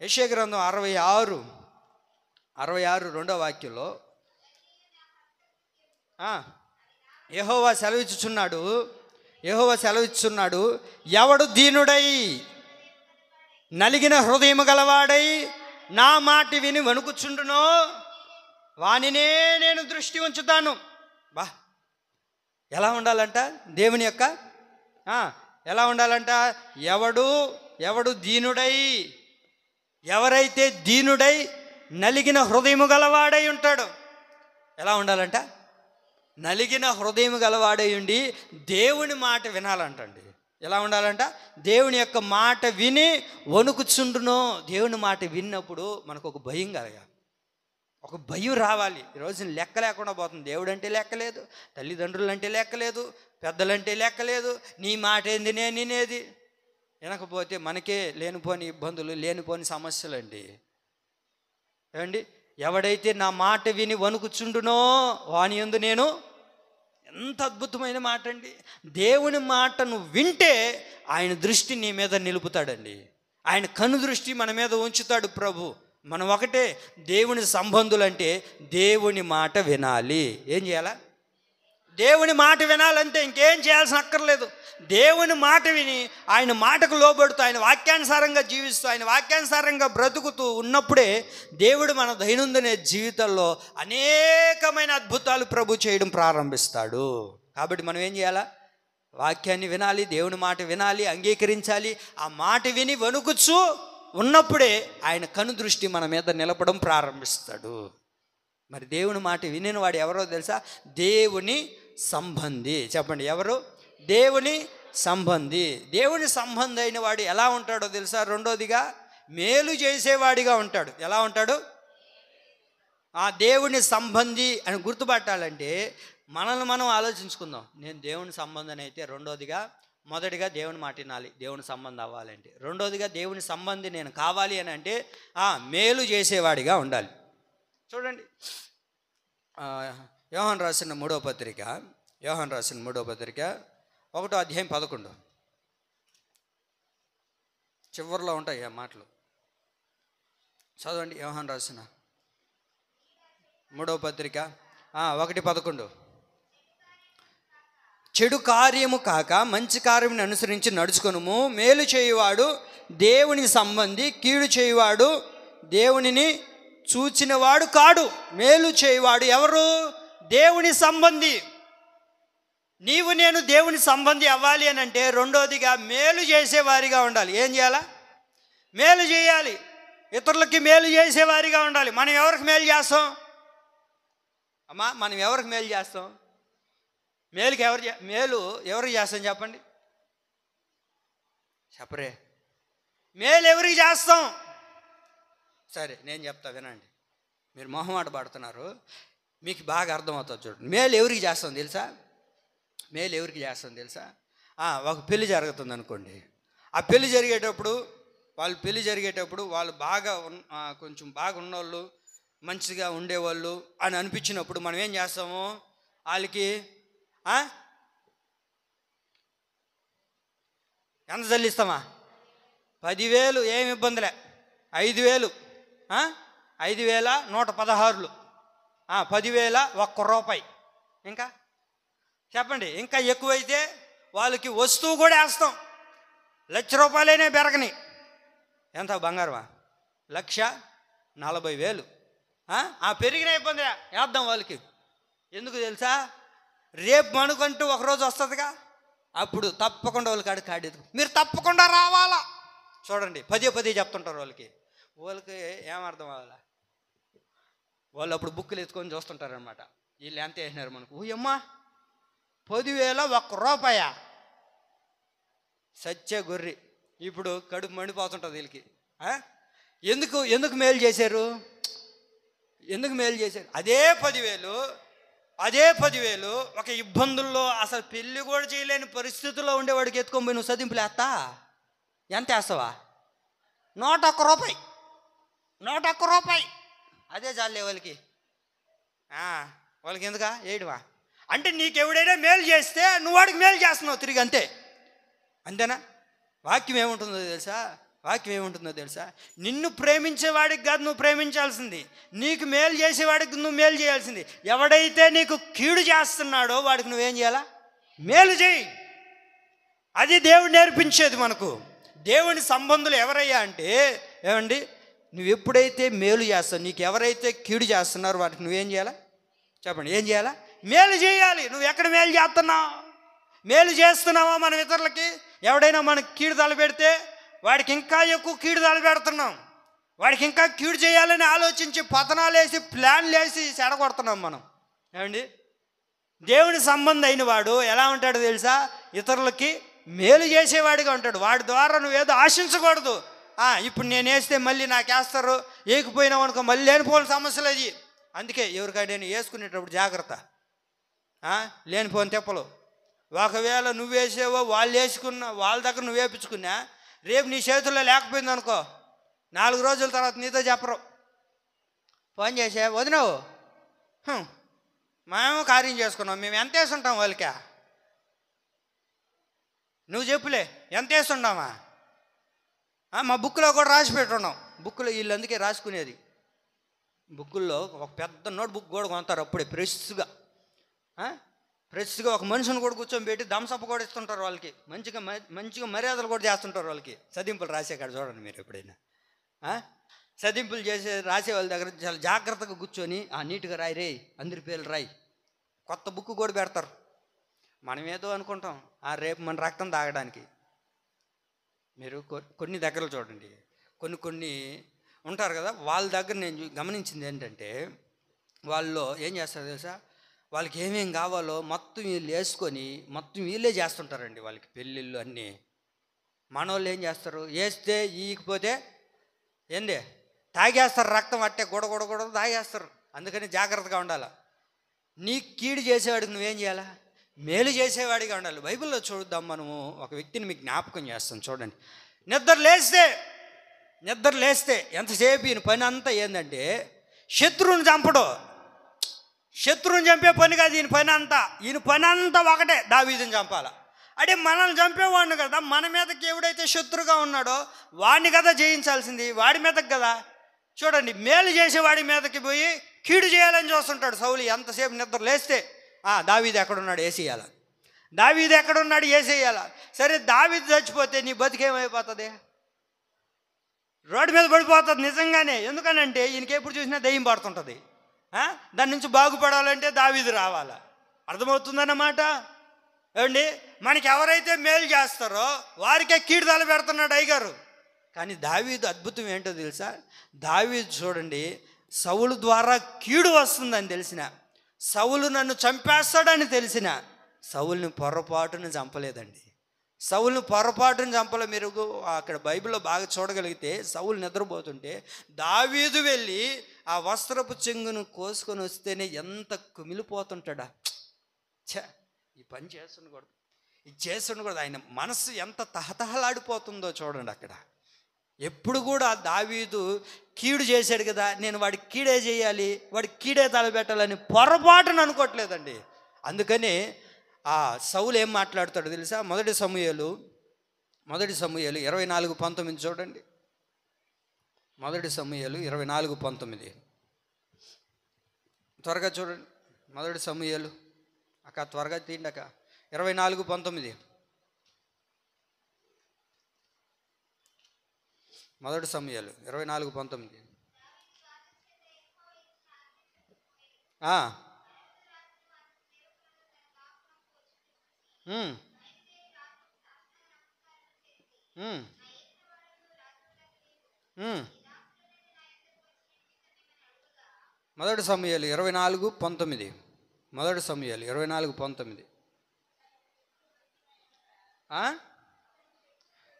యెషయా గ్రంథం 66 2వ వాక్యంలో యెహోవా సెలవిచ్చుచున్నాడు, ఎవడు దీనుడై నలిగిన హృదయం గలవాడై నా మాట విని వణుకుచుండునో వానినే నేను దృష్టి ఉంచుతాను. ఎలా ఉండాలంట దేవుని యొక్క ఎలా ఉండాలంట? ఎవడు దీనుడై, ఎవరైతే దీనుడై నలిగిన హృదయము గలవాడై ఉంటాడో, ఎలా ఉండాలంట? నలిగిన హృదయం గలవాడై ఉండి దేవుని మాట వినాలంటండి. ఎలా ఉండాలంట? దేవుని యొక్క మాట విని వణుకుచుండునో. దేవుని మాట విన్నప్పుడు మనకు ఒక భయం కలగాలి, ఒక భయం రావాలి. ఈరోజు లెక్క లేకుండా పోతుంది. దేవుడు అంటే లెక్కలేదు, తల్లిదండ్రులు అంటే లెక్కలేదు, పెద్దలంటే లెక్కలేదు. నీ మాట ఏంది నేను వినేది. వినకపోతే మనకే లేనిపోని ఇబ్బందులు, లేనిపోని సమస్యలు అండి. ఏమండి, ఎవడైతే నా మాట విని వణుకుచుండునో వాని యందు నేను. ఎంత అద్భుతమైన మాట అండి. దేవుని మాటను వింటే ఆయన దృష్టి నీ మీద నిలుపుతాడండి. ఆయన కను దృష్టి మన మీద ఉంచుతాడు ప్రభు. మనం ఒకటే, దేవుని సంబంధులంటే దేవుని మాట వినాలి. ఏం చేయాలా? దేవుని మాట వినాలంటే ఇంకేం చేయాల్సిన అక్కర్లేదు. దేవుని మాట విని ఆయన మాటకు లోబడుతూ ఆయన వాక్యానుసారంగా జీవిస్తూ ఆయన వాక్యానుసారంగా బ్రతుకుతూ ఉన్నప్పుడే దేవుడు మన దైనందిన జీవితంలో అనేకమైన అద్భుతాలు ప్రభు చేయడం ప్రారంభిస్తాడు. కాబట్టి మనం ఏం చేయాలా? వాక్యాన్ని వినాలి, దేవుని మాట వినాలి, అంగీకరించాలి. ఆ మాట విని వణుకుచూ ఉన్నప్పుడే ఆయన కను దృష్టి మన మీద నిలపడం ప్రారంభిస్తాడు. మరి దేవుని మాట వినిన వాడు ఎవరో తెలుసా? దేవుని సంబంధి. చెప్పండి, ఎవరు? దేవుని సంబంధి. దేవుని సంబంధి అయిన వాడు ఎలా ఉంటాడో తెలుసా? రెండోదిగా మేలు చేసేవాడిగా ఉంటాడు. ఎలా ఉంటాడు? ఆ దేవుని సంబంధి అని గుర్తుపట్టాలంటే మనల్ని మనం ఆలోచించుకుందాం. నేను దేవుని సంబంధం అయితే, రెండోదిగా మొదటిగా దేవుని మాట వినాలి, దేవుని సంబంధం అవ్వాలంటే. రెండోదిగా దేవుని సంబంధి నేను కావాలి అని అంటే మేలు చేసేవాడిగా ఉండాలి. చూడండి, యోహాను రాసిన మూడవ పత్రిక 1వ అధ్యాయం 11 చివరిలో ఉంటాయి ఆ మాటలు. చదవండి. యోహాను రాసిన 3వ పత్రిక 1:11. చెడు కార్యము కాక మంచి కార్యమును అనుసరించి నడుచుకొనుము. మేలు చేయువాడు దేవుని సంబంధి, కీడు చేయువాడు దేవునిని చూచినవాడు కాడు. మేలు చేయువాడు ఎవరు? దేవుని సంబంధి. నీవు నేను దేవుని సంబంధి అవ్వాలి అని అంటే రెండోదిగా మేలు చేసేవారిగా ఉండాలి. ఏం చేయాలా? మేలు చేయాలి, ఇతరులకి మేలు చేసేవారిగా ఉండాలి. మనం ఎవరికి మేలు చేస్తాం అమ్మా? మనం ఎవరికి మేలు చేస్తాం? మేలు ఎవరికి చేస్తాం చెప్పండి? చెప్పరే. మేలు ఎవరికి చేస్తాం? సరే, నేను చెప్తా వినండి. మీరు మొహమాట పడుతున్నారు, మీకు బాగా అర్థమవుతుంది. చూడండి, మేలు ఎవరికి చేస్తాం తెలుసా? మేలు ఎవరికి చేస్తాం తెలుసా? ఒక పెళ్లి జరుగుతుంది అనుకోండి. ఆ పెళ్లి జరిగేటప్పుడు వాళ్ళు బాగా కొంచెం బాగా ఉన్నోళ్ళు, మంచిగా ఉండేవాళ్ళు అని అనిపించినప్పుడు మనం ఏం చేస్తాము? వాళ్ళకి ఎంత చెల్లిస్తామా? 10,000, ఏమి ఇబ్బందిలే. 5,000, 5,116, 10,000 ₹1. ఇంకా చెప్పండి, ఇంకా ఎక్కువైతే వాళ్ళకి వస్తువు కూడా వేస్తాం. ₹1,00,000 పెరగని. ఎంత బంగారమా? 1,40,000. పెరిగిన ఇబ్బంది వేద్దాం వాళ్ళకి. ఎందుకు తెలుసా? రేపు మనకంటూ ఒకరోజు వస్తుందిగా, అప్పుడు తప్పకుండా వాళ్ళకి కాడేది. మీరు తప్పకుండా రావాలా. చూడండి, పదే చెప్తుంటారు వాళ్ళకి ఏమర్థం అవ్వాలా? వాళ్ళు అప్పుడు బుక్కులు ఎత్తుకొని చూస్తుంటారనమాట. వీళ్ళు ఎంత వేసినారు మనకు? అమ్మా 10,000 ₹1. సత్య గొర్రె. ఇప్పుడు కడుపు మండిపోతుంటుంది వీళ్ళకి. ఎందుకు మేలు చేశారు? అదే 10,000 ఒక ఇబ్బందుల్లో అసలు పెళ్ళి కూడా చేయలేని పరిస్థితుల్లో ఉండేవాడికి ఎత్తుకొని పోయి నువ్వు సదింపులు వేస్తా? ఎంత వేస్తావా? ₹100. అదే చాలే వాళ్ళకి. ఎందుకా ఏడువా? అంటే నీకెవడైనా మేలు చేస్తే నువ్వు వాడికి మేలు చేస్తున్నావు తిరిగి, అంతేనా? వాక్యం ఏముంటుందో తెలుసా? నిన్ను ప్రేమించేవాడికి కాదు నువ్వు ప్రేమించాల్సింది, నీకు మేలు చేసేవాడికి నువ్వు మేలు చేయాల్సింది. ఎవడైతే నీకు కీడు చేస్తున్నాడో వాడికి నువ్వేం చేయాలా? మేలు చేయి. అది దేవుడు నేర్పించేది మనకు. దేవుని సంబంధులు ఎవరయ్యా అంటే, ఏమండి, నువ్వు ఎప్పుడైతే మేలు చేస్తావు, నీకు ఎవరైతే కీడు చేస్తున్నారో వాటికి నువ్వేం చేయాలా? చెప్పండి, ఏం చేయాలా? మేలు చేయాలి. నువ్వు ఎక్కడ మేలు చేస్తున్నావు? మేలు చేస్తున్నావా? మనం ఇతరులకి ఎవడైనా మనకు కీడు తలపెడితే వాడికి ఇంకా ఎక్కువ కీడు తలపెడుతున్నాం. వాడికి ఇంకా కీడు చేయాలని ఆలోచించి పతనాలు వేసి ప్లాన్లు వేసి చెడగొడుతున్నాం మనం. ఏమండి, దేవుని సంబంధం అయిన వాడు ఎలా ఉంటాడో తెలుసా? ఇతరులకి మేలు చేసేవాడిగా ఉంటాడు. వాడి ద్వారా నువ్వేదో ఆశించకూడదు. ఇప్పుడు నేను వేస్తే మళ్ళీ నాకు వేస్తారు, వేయకపోయినావు అనుకో మళ్ళీ లేనిపోని సమస్యలు అది. అందుకే ఎవరికైనా వేసుకునేటప్పుడు జాగ్రత్త. లేనిపోని తెప్పలు. ఒకవేళ నువ్వు వేసేవో వాళ్ళు వేసుకున్నా, వాళ్ళ దగ్గర నువ్వు వేయించుకున్నా, రేపు నీ చేతుల్లో లేకపోయింది అనుకో, 4 రోజుల తర్వాత నీతో చెప్పరు. ఫోన్ చేసా, వదినావు మేము కార్యం చేసుకున్నాం, మేము ఎంత వేసుంటాం వాళ్ళకా, నువ్వు చెప్పులే ఎంత వేస్తుంటామా, మా బుక్లో కూడా రాసి పెట్టున్నాం. బుక్లో వీళ్ళు అందుకే రాసుకునేది, బుక్కుల్లో ఒక పెద్ద నోట్ బుక్ కూడా కొంటారు అప్పుడే ఫ్రెష్గా ఒక మనుషుని కూడా కూర్చొని దంసప్ప కూడా ఇస్తుంటారు వాళ్ళకి, మంచిగా మర్యాదలు కూడా చేస్తుంటారు వాళ్ళకి. చదింపులు రాసే కాడ చూడండి మీరు ఎప్పుడైనా, చదింపులు రాసే వాళ్ళ దగ్గర చాలా జాగ్రత్తగా కూర్చొని నీట్గా రాయి రే, అందరి పేర్లు రాయి, కొత్త బుక్ కూడా పెడతారు. మనం ఏదో అనుకుంటాం రేపు మన రక్తం తాగడానికి. మీరు కొన్ని దగ్గరలు చూడండి, కొన్ని ఉంటారు కదా, వాళ్ళ దగ్గర నేను గమనించింది ఏంటంటే, వాళ్ళు ఏం చేస్తారు తెలుసా, వాళ్ళకి ఏమేం కావాలో మొత్తం వీళ్ళు వేసుకొని మొత్తం వీళ్ళే చేస్తుంటారండి వాళ్ళకి పెళ్ళిళ్ళు అన్నీ. మనోళ్ళు ఏం చేస్తారు, వేస్తే ఈకపోతే ఏంది తాగేస్తారు, రక్తం అట్టే గొడగొడ తాగేస్తారు. అందుకని జాగ్రత్తగా ఉండాలి. నీ కీడు చేసేవాడికి నువ్వేం చేయాలా, మేలు చేసేవాడిగా ఉండాలి. బైబిల్లో చూద్దాం, మనము ఒక వ్యక్తిని మీకు జ్ఞాపకం చేస్తాం చూడండి. నిద్ర లేస్తే ఎంతసేపు ఈయన పని అంతా ఏంటంటే శత్రువుని చంపడం. శత్రువుని చంపే పని కాదు ఈయన పని అంతా ఒకటే, దావీదుని చంపాలా. అంటే మనల్ని చంపేవాడిని కదా, మన మీదకి ఎవడైతే శత్రుగా ఉన్నాడో వాడిని కదా జయించాల్సింది, వాడి మీదకి కదా. చూడండి, మేలు చేసేవాడి మీదకి పోయి కీడు చేయాలని చూస్తుంటాడు సౌలు. ఎంతసేపు నిద్ర లేస్తే దావీదు ఎక్కడున్నాడు వేసేయాల, దావీదు ఎక్కడున్నాడు వేసేయాల. సరే దావీదు చచ్చిపోతే నీ బతికేమైపోతుంది, రోడ్డు మీద పడిపోతుంది నిజంగానే. ఎందుకనంటే ఈయనకి ఎప్పుడు చూసినా దెయ్యం పడుతుంటుంది. దాని నుంచి బాగుపడాలంటే దావీదు రావాలా. అర్థమవుతుందన్నమాట. ఏమండి, మనకి ఎవరైతే మేలు చేస్తారో వారికే కీడు తల పెడుతున్నాడు అయ్యగారు. కానీ దావీదు అద్భుతం ఏంటో తెలుసా, దావీదు చూడండి, సౌలు ద్వారా కీడు వస్తుందని తెలిసిన, సౌలు నన్ను చంపేస్తాడని తెలిసిన, సౌలుని పొరపాటును చంపలేదండి. సౌలుని పొరపాటును చంపలే. మీరు అక్కడ బైబిల్లో బాగా చూడగలిగితే, సౌలు నిద్రపోతుంటే దావీదు వెళ్ళి ఆ వస్త్రపు చెంగును కోసుకొని వస్తేనే ఎంత కుమిలిపోతుంటాడా. ఈ పని చేస్తుండకూడదు, ఇది చేస్తుండకూడదు. ఆయన మనసు ఎంత తహతహలాడిపోతుందో చూడండి. అక్కడ ఎప్పుడు కూడా దావీదు కీడు చేశాడు కదా, నేను వాడికి కీడే చేయాలి, వాడికి కీడే తలపెట్టాలని పొరపాటును అనుకోవట్లేదండి. అందుకని సౌలు ఏం మాట్లాడతాడు తెలుసా, మొదటి సమూయేలు 24:19 చూడండి. మొదటి సమూయేలు 24:19 త్వరగా చూడండి. మొదటి సమూయేలు అక్క త్వరగా తీయండి 24:19. మొదటి సమూయేలు 24:19. మొదటి సమూయేలు 24:19. మొదటి సమూయేలు 24:19.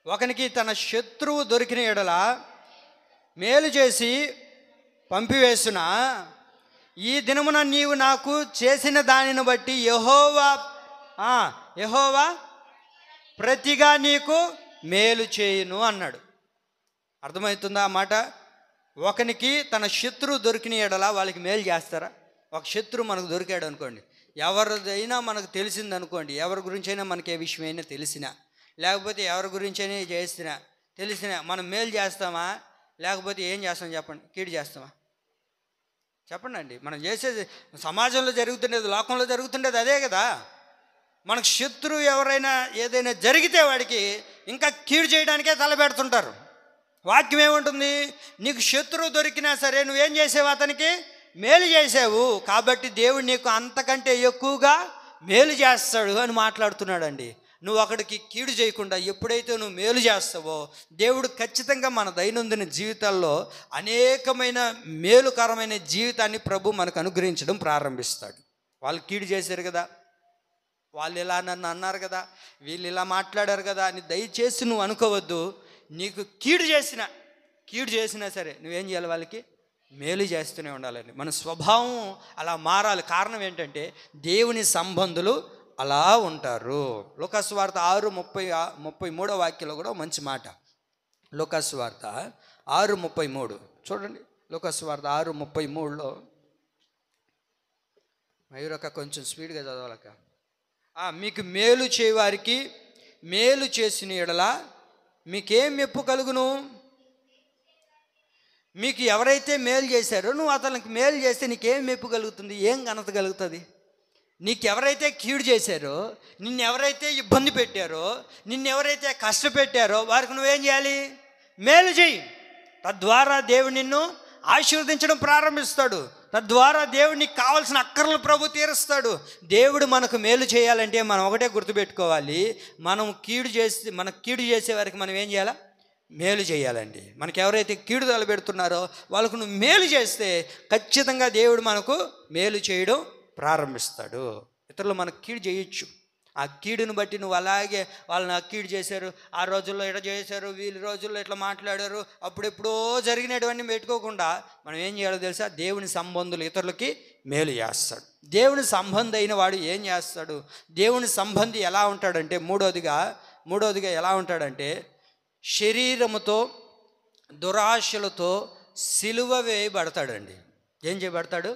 ఒకనికి తన శత్రువు దొరికిన ఎడల మేలు చేసి పంపివేసిన, ఈ దినమున నీవు నాకు చేసిన దానిని బట్టి యెహోవా ప్రతిగా నీకు మేలు చేయును అన్నాడు. అర్థమవుతుందా ఆ మాట? ఒకనికి తన శత్రువు దొరికిన ఎడల వాళ్ళకి మేలు చేస్తారా? ఒక శత్రువు మనకు దొరికాడు అనుకోండి, ఎవరిదైనా మనకు తెలిసిందనుకోండి, ఎవరి గురించి అయినా మనకి ఏ విషయమైనా తెలిసినా, లేకపోతే ఎవరి గురించి అయినా తెలిసినా మనం మేలు చేస్తామా, లేకపోతే ఏం చేస్తాం చెప్పండి, కీడు చేస్తామా? చెప్పండి అండి. మనం చేసేది సమాజంలో జరుగుతుండేది, లోకంలో జరుగుతుండేది అదే కదా. మనకు శత్రువు ఎవరైనా ఏదైనా జరిగితే వాడికి ఇంకా కీడు చేయడానికే తలపెడుతుంటారు. వాక్యం ఏముంటుంది, నీకు శత్రువు దొరికినా సరే నువ్వేం చేసావు, అతనికి మేలు చేసావు, కాబట్టి దేవుడు నీకు అంతకంటే ఎక్కువగా మేలు చేస్తాడు అని మాట్లాడుతున్నాడండి. నువ్వు అక్కడికి కీడు చేయకుండా ఎప్పుడైతే నువ్వు మేలు చేస్తావో, దేవుడు ఖచ్చితంగా మన దైనందిన జీవితాల్లో అనేకమైన మేలుకరమైన జీవితాన్ని ప్రభు మనకు అనుగ్రహించడం ప్రారంభిస్తాడు. వాళ్ళు కీడు చేశారు కదా, వాళ్ళు ఇలా నన్ను అన్నారు కదా, వీళ్ళు ఇలా మాట్లాడారు కదా అని దయచేసి నువ్వు అనుకోవద్దు. నీకు కీడు చేసినా సరే నువ్వేం చేయాలి, వాళ్ళకి మేలు చేస్తూనే ఉండాలండి. మన స్వభావం అలా మారాలి. కారణం ఏంటంటే దేవుని సంబంధులు అలా ఉంటారు. లూకాసు వార్త 6:33 వాక్యంలో కూడా మంచి మాట. లూకాసు వార్త 6:33 చూడండి. లూకాసు వార్త 6:33లో, మయూరక్క కొంచెం స్పీడ్గా చదవాలక్క. మీకు మేలు చేయవారికి మేలు చేసిన ఎడల మీకేం మెప్పు కలుగును? మీకు ఎవరైతే మేలు చేశారో నువ్వు అతనికి మేలు చేస్తే నీకేం మెప్పు కలుగుతుంది? ఏం ఘనత కలుగుతుంది? నీకు ఎవరైతే కీడు చేశారో, నిన్ను ఎవరైతే ఇబ్బంది పెట్టారో, నిన్ను ఎవరైతే కష్టపెట్టారో వారికి నువ్వేం చేయాలి? మేలు చేయి. తద్వారా దేవుడు నిన్ను ఆశీర్వదించడం ప్రారంభిస్తాడు. తద్వారా దేవుడు నీకు కావాల్సిన అక్కర్లను ప్రభు తీరుస్తాడు. దేవుడు మనకు మేలు చేయాలంటే మనం ఒకటే గుర్తుపెట్టుకోవాలి, మనకు కీడు చేసే వారికి మనం ఏం చేయాలా? మేలు చేయాలండి. మనకు ఎవరైతే కీడు తలపెడుతున్నారో వాళ్ళకు నువ్వు మేలు చేస్తే ఖచ్చితంగా దేవుడు మనకు మేలు చేయడం ప్రారంభిస్తాడు. ఇతరులు మనకు కీడు చేయొచ్చు, ఆ కీడును బట్టి నువ్వు అలాగే వాళ్ళని ఆ కీడు చేశారు, ఆ రోజుల్లో ఇట్లా చేశారు, వీళ్ళ రోజుల్లో ఇట్లా మాట్లాడారు, అప్పుడెప్పుడో జరిగినటువంటి పెట్టుకోకుండా మనం ఏం చేయాలో తెలుసా? దేవుని సంబంధులు ఇతరులకి మేలు చేస్తాడు. దేవుని సంబంధి అయిన వాడు ఏం చేస్తాడు? దేవుని సంబంధి ఎలా ఉంటాడంటే, మూడోదిగా ఎలా ఉంటాడంటే, శరీరముతో దురాశలతో సిలువ వేయబడతాడండి. ఏం చేయబడతాడు?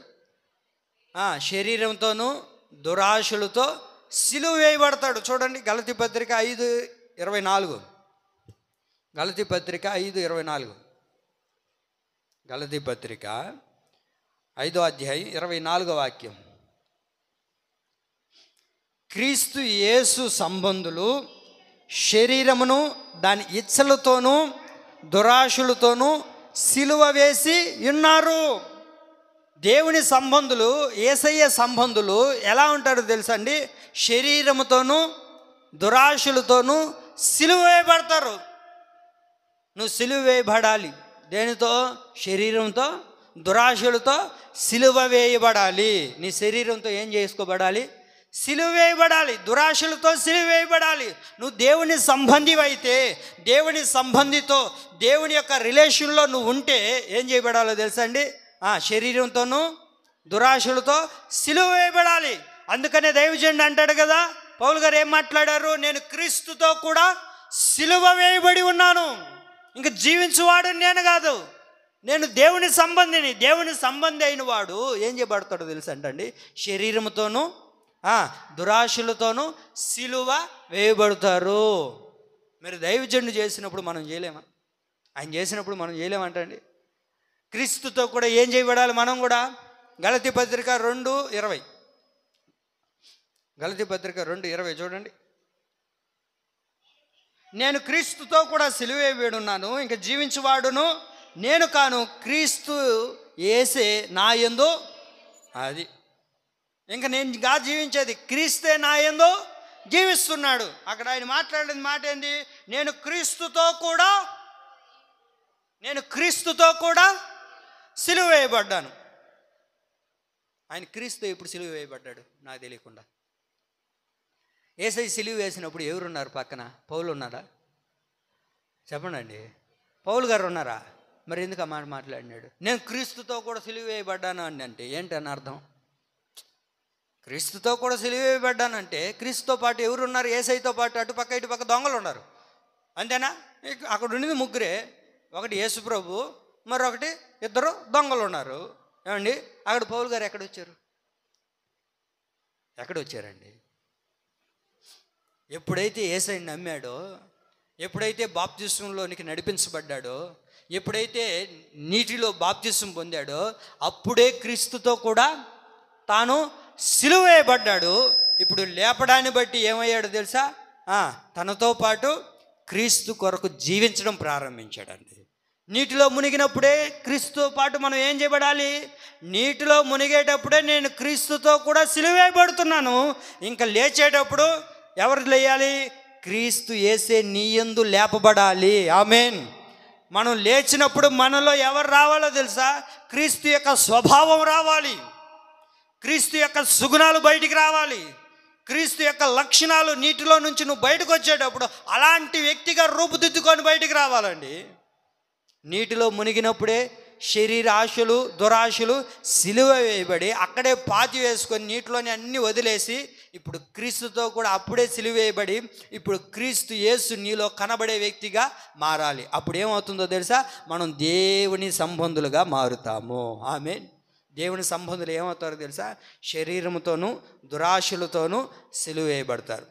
శరీరంతోనూ దురాశలతో సిలువ వేయబడతాడు. చూడండి, గలతీ పత్రిక 5:24. గలతీ పత్రిక 5:24. గలతీ పత్రిక 5వ అధ్యాయం 24వ వాక్యం. క్రీస్తు యేసు సంబంధులు శరీరమును దాని ఇచ్చలతోనూ దురాశలతోనూ సిలువ వేసి ఉన్నారు. దేవుని సంబంధులు, యేసయ్య సంబంధులు ఎలా ఉంటారో తెలుసా అండి? శరీరముతోనూ దురాశలతోనూ సిలువ వేయబడతారు. నువ్వు సిలువ వేయబడాలి. దేనితో? శరీరంతో దురాశలతో సిలువ వేయబడాలి. నీ శరీరంతో ఏం చేసుకోబడాలి? సిలువ వేయబడాలి. దురాశలతో సిలువ వేయబడాలి. నువ్వు దేవుని సంబంధి అయితే, దేవుని సంబంధితో దేవుని యొక్క రిలేషన్లో నువ్వు ఉంటే ఏం చేయబడాలో తెలుసా అండి? శరీరంతోనూ దురాశలతో సిలువ వేయబడాలి. అందుకనే దైవజనుడు అంటాడు కదా, పౌలు గారు ఏం మాట్లాడారు? నేను క్రీస్తుతో కూడా సిలువ వేయబడి ఉన్నాను, ఇంక జీవించువాడు నేను కాదు, నేను దేవుని సంబంధిని. దేవుని సంబంధి అయిన వాడు ఏం చేయబడతాడో తెలుసా అంటండి? శరీరంతోనూ దురాశలతోనూ సిలువ వేయబడతారు. మరి దైవజనుడు చేసినప్పుడు మనం చేయలేమా? ఆయన చేసినప్పుడు మనం చేయలేమంటండి? క్రీస్తుతో కూడా ఏం చేయబడాలి మనం కూడా? గలతీ పత్రిక 2:20. గలతీ పత్రిక 2:20 చూడండి. నేను క్రీస్తుతో కూడా సిలువ వేయబడి ఉన్నాను, ఇంక జీవించువాడును నేను కాను, క్రీస్తు యేసే నా యందు. అది ఇంకా నేను జీవించేది క్రీస్తే నా యందు జీవిస్తున్నాడు. అక్కడ ఆయన మాట్లాడిన మాట ఏంది? నేను క్రీస్తుతో కూడా సిలువ వేయబడ్డాను. ఆయన క్రీస్తు ఎప్పుడు సిలువ వేయబడ్డాడు? నాకు తెలియకుండా. యేసయ్య సిలువ వేసినప్పుడు ఎవరున్నారు పక్కన? పౌలు ఉన్నారా? చెప్పండి అండి, పౌలు గారు ఉన్నారా? మరి ఎందుకు ఆ మాట మాట్లాడినాడు? నేను క్రీస్తుతో కూడా సిలువ వేయబడ్డాను అని అంటే ఏంటని అర్థం? క్రీస్తుతో కూడా సిలువ వేయబడ్డానంటే క్రీస్తుతో పాటు ఎవరున్నారు? యేసయ్యతో పాటు అటుపక్క ఇటుపక్క దొంగలు ఉన్నారు, అంతేనా? అక్కడ ఉండేది ముగ్గురే. ఒకటి యేసు ప్రభు, మరొకటి ఇద్దరు దొంగలు ఉన్నారు. ఏమండి, అక్కడ పౌలు గారు ఎక్కడొచ్చారండి? ఎప్పుడైతే యేసయ్యని నమ్మాడో, ఎప్పుడైతే బాప్తిస్మంలోనికి నడిపించబడ్డాడో, ఎప్పుడైతే నీటిలో బాప్తిస్మం పొందాడో అప్పుడే క్రీస్తుతో కూడా తాను సిలువ వేయబడ్డాడు. ఇప్పుడు లేపడాన్ని బట్టి ఏమయ్యాడు తెలుసా? తనతో పాటు క్రీస్తు కొరకు జీవించడం ప్రారంభించాడండి. నీటిలో మునిగినప్పుడే క్రీస్తుతో పాటు మనం ఏం చేయబడాలి? నీటిలో మునిగేటప్పుడే నేను క్రీస్తుతో కూడా సిలువ వేయబడుతున్నాను. ఇంకా లేచేటప్పుడు ఎవరు లేయాలి? క్రీస్తు యేసే నీ యందు లేపబడాలి. ఆమేన్. మనం లేచినప్పుడు మనలో ఎవరు రావాలో తెలుసా? క్రీస్తు యొక్క స్వభావం రావాలి, క్రీస్తు యొక్క సుగుణాలు బయటికి రావాలి, క్రీస్తు యొక్క లక్షణాలు నీటిలో నుంచి నువ్వు బయటకు వచ్చేటప్పుడు అలాంటి వ్యక్తిగా రూపుదిద్దుకొని బయటికి రావాలండి. నీటిలో మునిగినప్పుడే శరీరాశలు దురాశలు సిలువ వేయబడి అక్కడే పాతి వేసుకొని నీటిలోని అన్నీ వదిలేసి ఇప్పుడు క్రీస్తుతో కూడా అప్పుడే సిలువ వేయబడి ఇప్పుడు క్రీస్తు యేసు నీలో కనబడే వ్యక్తిగా మారాలి. అప్పుడు ఏమవుతుందో తెలుసా? మనం దేవుని సంబంధులుగా మారుతాము. ఆమేన్. దేవుని సంబంధులు ఏమవుతారో తెలుసా? శరీరంతోనూ దురాశలతోనూ సిలువ వేయబడతారు.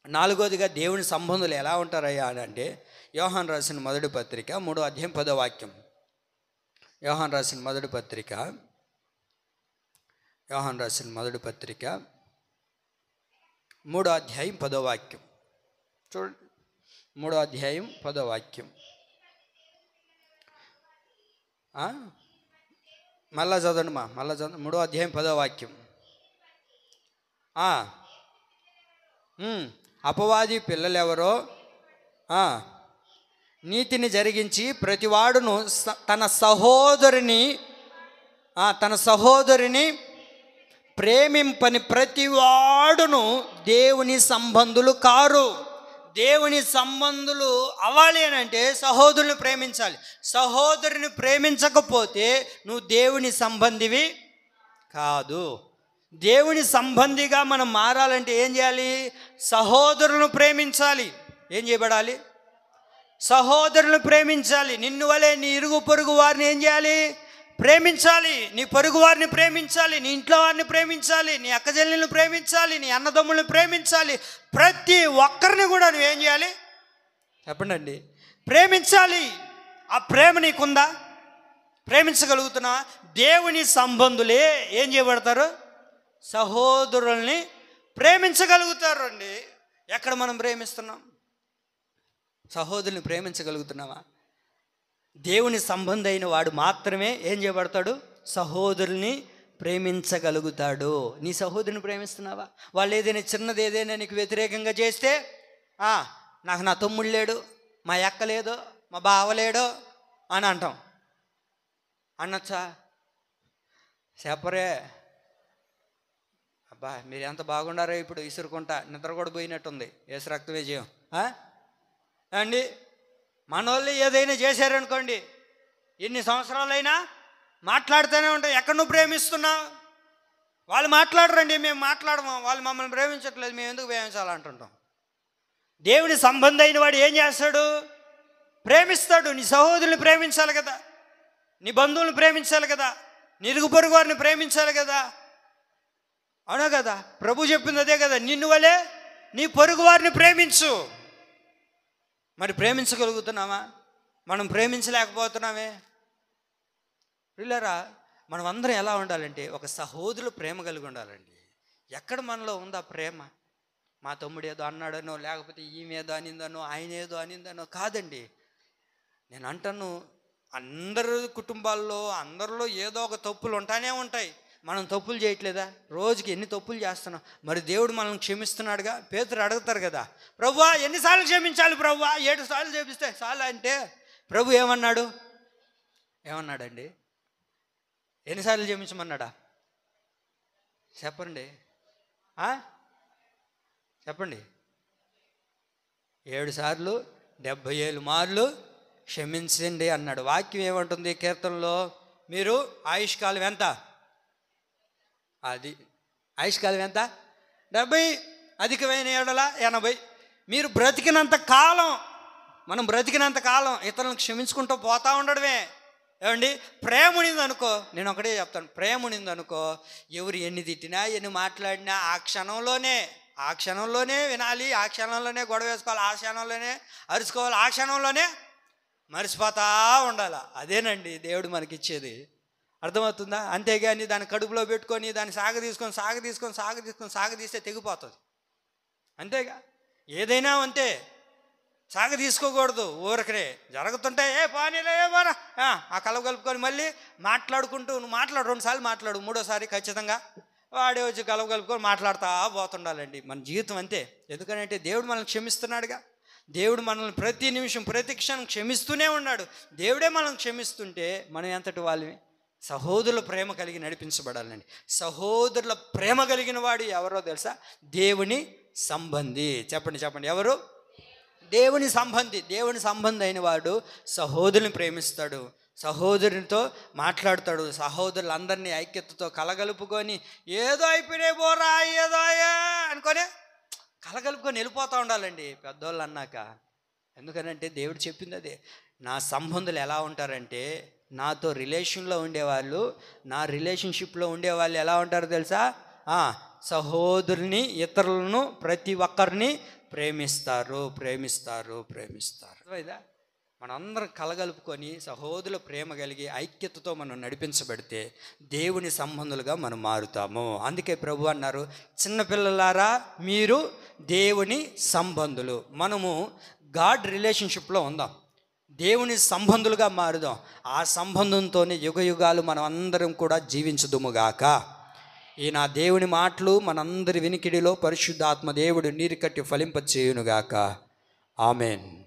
నాలుగోదిగా దేవుని సంబంధులు ఎలా ఉంటారయ్యా అని అంటే, యోహాను రాసిన మొదటి పత్రిక 3వ అధ్యాయం 10వ వాక్యం. యోహాను రాసిన మొదటి పత్రిక 3వ అధ్యాయం 10వ వాక్యం చూడండి. 3వ అధ్యాయం 10వ వాక్యం. మళ్ళా చదవండి మళ్ళా చదవండి. 3వ అధ్యాయం 10వ వాక్యం. అపవాది పిల్లలెవరో నీతిని జరిగించి ప్రతివాడును తన సహోదరిని ప్రేమింపని ప్రతివాడును దేవుని సంబంధులు కారు. దేవుని సంబంధులు అవ్వాలి అని అంటే సహోదరుని ప్రేమించాలి. సహోదరుని ప్రేమించకపోతే నువ్వు దేవుని సంబంధివి కాదు. దేవుని సంబంధిగా మనం మారాలంటే ఏం చేయాలి? సహోదరులను ప్రేమించాలి. ఏం చేయబడాలి? సహోదరులను ప్రేమించాలి. నిన్ను వలె నీ ఇరుగు పొరుగు వారిని ఏం చేయాలి? ప్రేమించాలి. నీ పొరుగు వారిని ప్రేమించాలి, నీ ఇంట్లో వారిని ప్రేమించాలి, నీ అక్కచెల్లెలను ప్రేమించాలి, నీ అన్నదమ్ములను ప్రేమించాలి. ప్రతి ఒక్కరిని కూడా నువ్వేం చేయాలి? చెప్పండి. ప్రేమించాలి. ఆ ప్రేమ నీకుందా? ప్రేమించగలుగుతున్నా? దేవుని సంబంధులే ఏం చేయబడతారు? సహోదరుల్ని ప్రేమించగలుగుతారు అండి. ఎక్కడ మనం ప్రేమిస్తున్నాం? సహోదరుని ప్రేమించగలుగుతున్నావా? దేవుని సంబంధి అయిన వాడు మాత్రమే ఏం చేయబడతాడు? సహోదరుని ప్రేమించగలుగుతాడు. నీ సహోదరుని ప్రేమిస్తున్నావా? వాళ్ళు ఏదైనా చిన్నది ఏదైనా నీకు వ్యతిరేకంగా చేస్తే నాకు నా తమ్ముడు లేడు, మా అక్క లేదు, మా బావ లేడు అని అంటాం. అనొచ్చా? చెప్పరే అబ్బా మీరు ఎంత బాగుండారో ఇప్పుడు ఇసురుకుంటా నిద్ర కూడా పోయినట్టుంది యేసు రక్త విజయం అండి. మనోళ్ళు ఏదైనా చేశారనుకోండి, ఎన్ని సంవత్సరాలైనా మాట్లాడుతూనే ఉంటాం. ఎక్కడ నువ్వు ప్రేమిస్తున్నావు? వాళ్ళు మాట్లాడరండి, మేము మాట్లాడము, వాళ్ళు మమ్మల్ని ప్రేమించట్లేదు, మేము ఎందుకు ప్రేమించాలంటుంటాం. దేవుని సంబంధి అయిన వాడు ఏం చేస్తాడు? ప్రేమిస్తాడు. నీ సహోదరుని ప్రేమించాలి కదా, నీ బంధువులను ప్రేమించాలి కదా, నీ ఇరుగు పొరుగు వారిని ప్రేమించాలి కదా. అవునా కదా? ప్రభు చెప్పింది అదే కదా, నిన్ను వలె నీ పొరుగు వారిని ప్రేమించు. మరి ప్రేమించగలుగుతున్నామా? మనం ప్రేమించలేకపోతున్నామే. పిల్లరా, మనం అందరం ఎలా ఉండాలంటే ఒక సహోదరులు ప్రేమ కలిగి ఉండాలండి. ఎక్కడ మనలో ఉందా ప్రేమ? మా తమ్ముడు ఏదో అన్నాడనో, లేకపోతే ఈమె ఏదో అనిందనో, ఆయన ఏదో అనిందనో కాదండి. నేను అంటాను, అందరు కుటుంబాల్లో అందరిలో ఏదో ఒక తప్పులు ఉంటానే ఉంటాయి. మనం తప్పులు చేయట్లేదా? రోజుకి ఎన్ని తప్పులు చేస్తున్నాం? మరి దేవుడు మనల్ని క్షమిస్తున్నాడుగా. పేతురు అడుగుతారు కదా, ప్రభువా ఎన్నిసార్లు క్షమించాలి ప్రభువా? 7 సార్లు క్షమిస్తే చాలా అంటే ప్రభు ఏమన్నాడండి? ఎన్నిసార్లు క్షమించమన్నాడా? చెప్పండి. చెప్పండి. 7 సార్లు 77 మార్లు క్షమించండి అన్నాడు. వాక్యం ఏమంటుంది కీర్తనలో? మీరు ఆయుష్కాలం ఎంత? అది ఆయుష్కాలం ఎంత? 70, అధికమైన ఏడల 80. మీరు బ్రతికినంత కాలం, మనం బ్రతికినంత కాలం ఇతరులను క్షమించుకుంటూ పోతా ఉండడమే. ఏమండి, ప్రేమ ఉన్నింది అనుకో, నేను ఒకటే చెప్తాను, ప్రేమ ఉన్నింది అనుకో, ఎవరు ఎన్ని తిట్టినా ఎన్ని మాట్లాడినా ఆ క్షణంలోనే వినాలి, ఆ క్షణంలోనే గొడవ వేసుకోవాలి, ఆ క్షణంలోనే అరుచుకోవాలి, ఆ క్షణంలోనే మరిచిపోతా ఉండాలి. అదేనండి దేవుడు మనకిచ్చేది. అర్థమవుతుందా? అంతేగాని దాన్ని కడుపులో పెట్టుకొని దాన్ని సాగదీస్తే తెగిపోతుంది. అంతేగా, ఏదైనా అంతే, సాగదీసుకోకూడదు. ఊరకనే జరుగుతుంటే పానీలే ఏమోరా ఆ కలవ కలుపుకొని మళ్ళీ మాట్లాడుకుంటూ, నువ్వు మాట్లాడు, 2 సార్లు మాట్లాడు, 3వసారి ఖచ్చితంగా వాడే వచ్చి కలవ కలుపుకొని మాట్లాడుతూ పోతుండాలండి. మన జీవితం అంతే. ఎందుకంటే దేవుడు మనల్ని క్షమిస్తున్నాడుగా. దేవుడు మనల్ని ప్రతి నిమిషం ప్రతి క్షణం క్షమిస్తూనే ఉన్నాడు. దేవుడే మనల్ని క్షమిస్తుంటే మనం ఎంతటి వాళ్ళని? సహోదరుల ప్రేమ కలిగి నడిపించబడాలండి. సహోదరుల ప్రేమ కలిగిన వాడు ఎవరో తెలుసా? దేవుని సంబంధి. చెప్పండి ఎవరు? దేవుని సంబంధి. దేవుని సంబంధి అయిన వాడు సహోదరుని ప్రేమిస్తాడు. సహోదరునితో మాట్లాడతాడు. సహోదరులందరినీ ఐక్యతతో కలగలుపుకొని ఏదో అయిపోయినాయి బోరా ఏదో అనుకొని కలగలుపుకొని వెళ్ళిపోతూ ఉండాలండి పెద్దోళ్ళు అన్నాక. ఎందుకనంటే దేవుడు చెప్పింది అదే. నా సంబంధులు ఎలా ఉంటారంటే, నాతో రిలేషన్లో ఉండేవాళ్ళు, నా రిలేషన్షిప్లో ఉండేవాళ్ళు ఎలా ఉంటారో తెలుసా? సహోదరుని, ఇతరులను, ప్రతి ఒక్కరిని ప్రేమిస్తారు. ఇదా మనందరం కలగలుపుకొని సహోదరుల ప్రేమ కలిగి ఐక్యతతో మనం నడిపించబడితే దేవుని సంబంధులుగా మనం మారుతాము. అందుకే ప్రభు అన్నారు, చిన్నపిల్లలారా మీరు దేవుని సంబంధులు. మనము గాడ్ రిలేషన్షిప్లో ఉందాం, దేవుని సంబంధులుగా మారుదాం. ఆ సంబంధంతోనే యుగ యుగాలు మనం అందరం కూడా జీవించుదుముగాక. ఈ నా దేవుని మాటలు మనందరి వినికిడిలో పరిశుద్ధాత్మ దేవుడు నీరు కట్టి ఫలింపచేయునుగాక. ఆమెన్.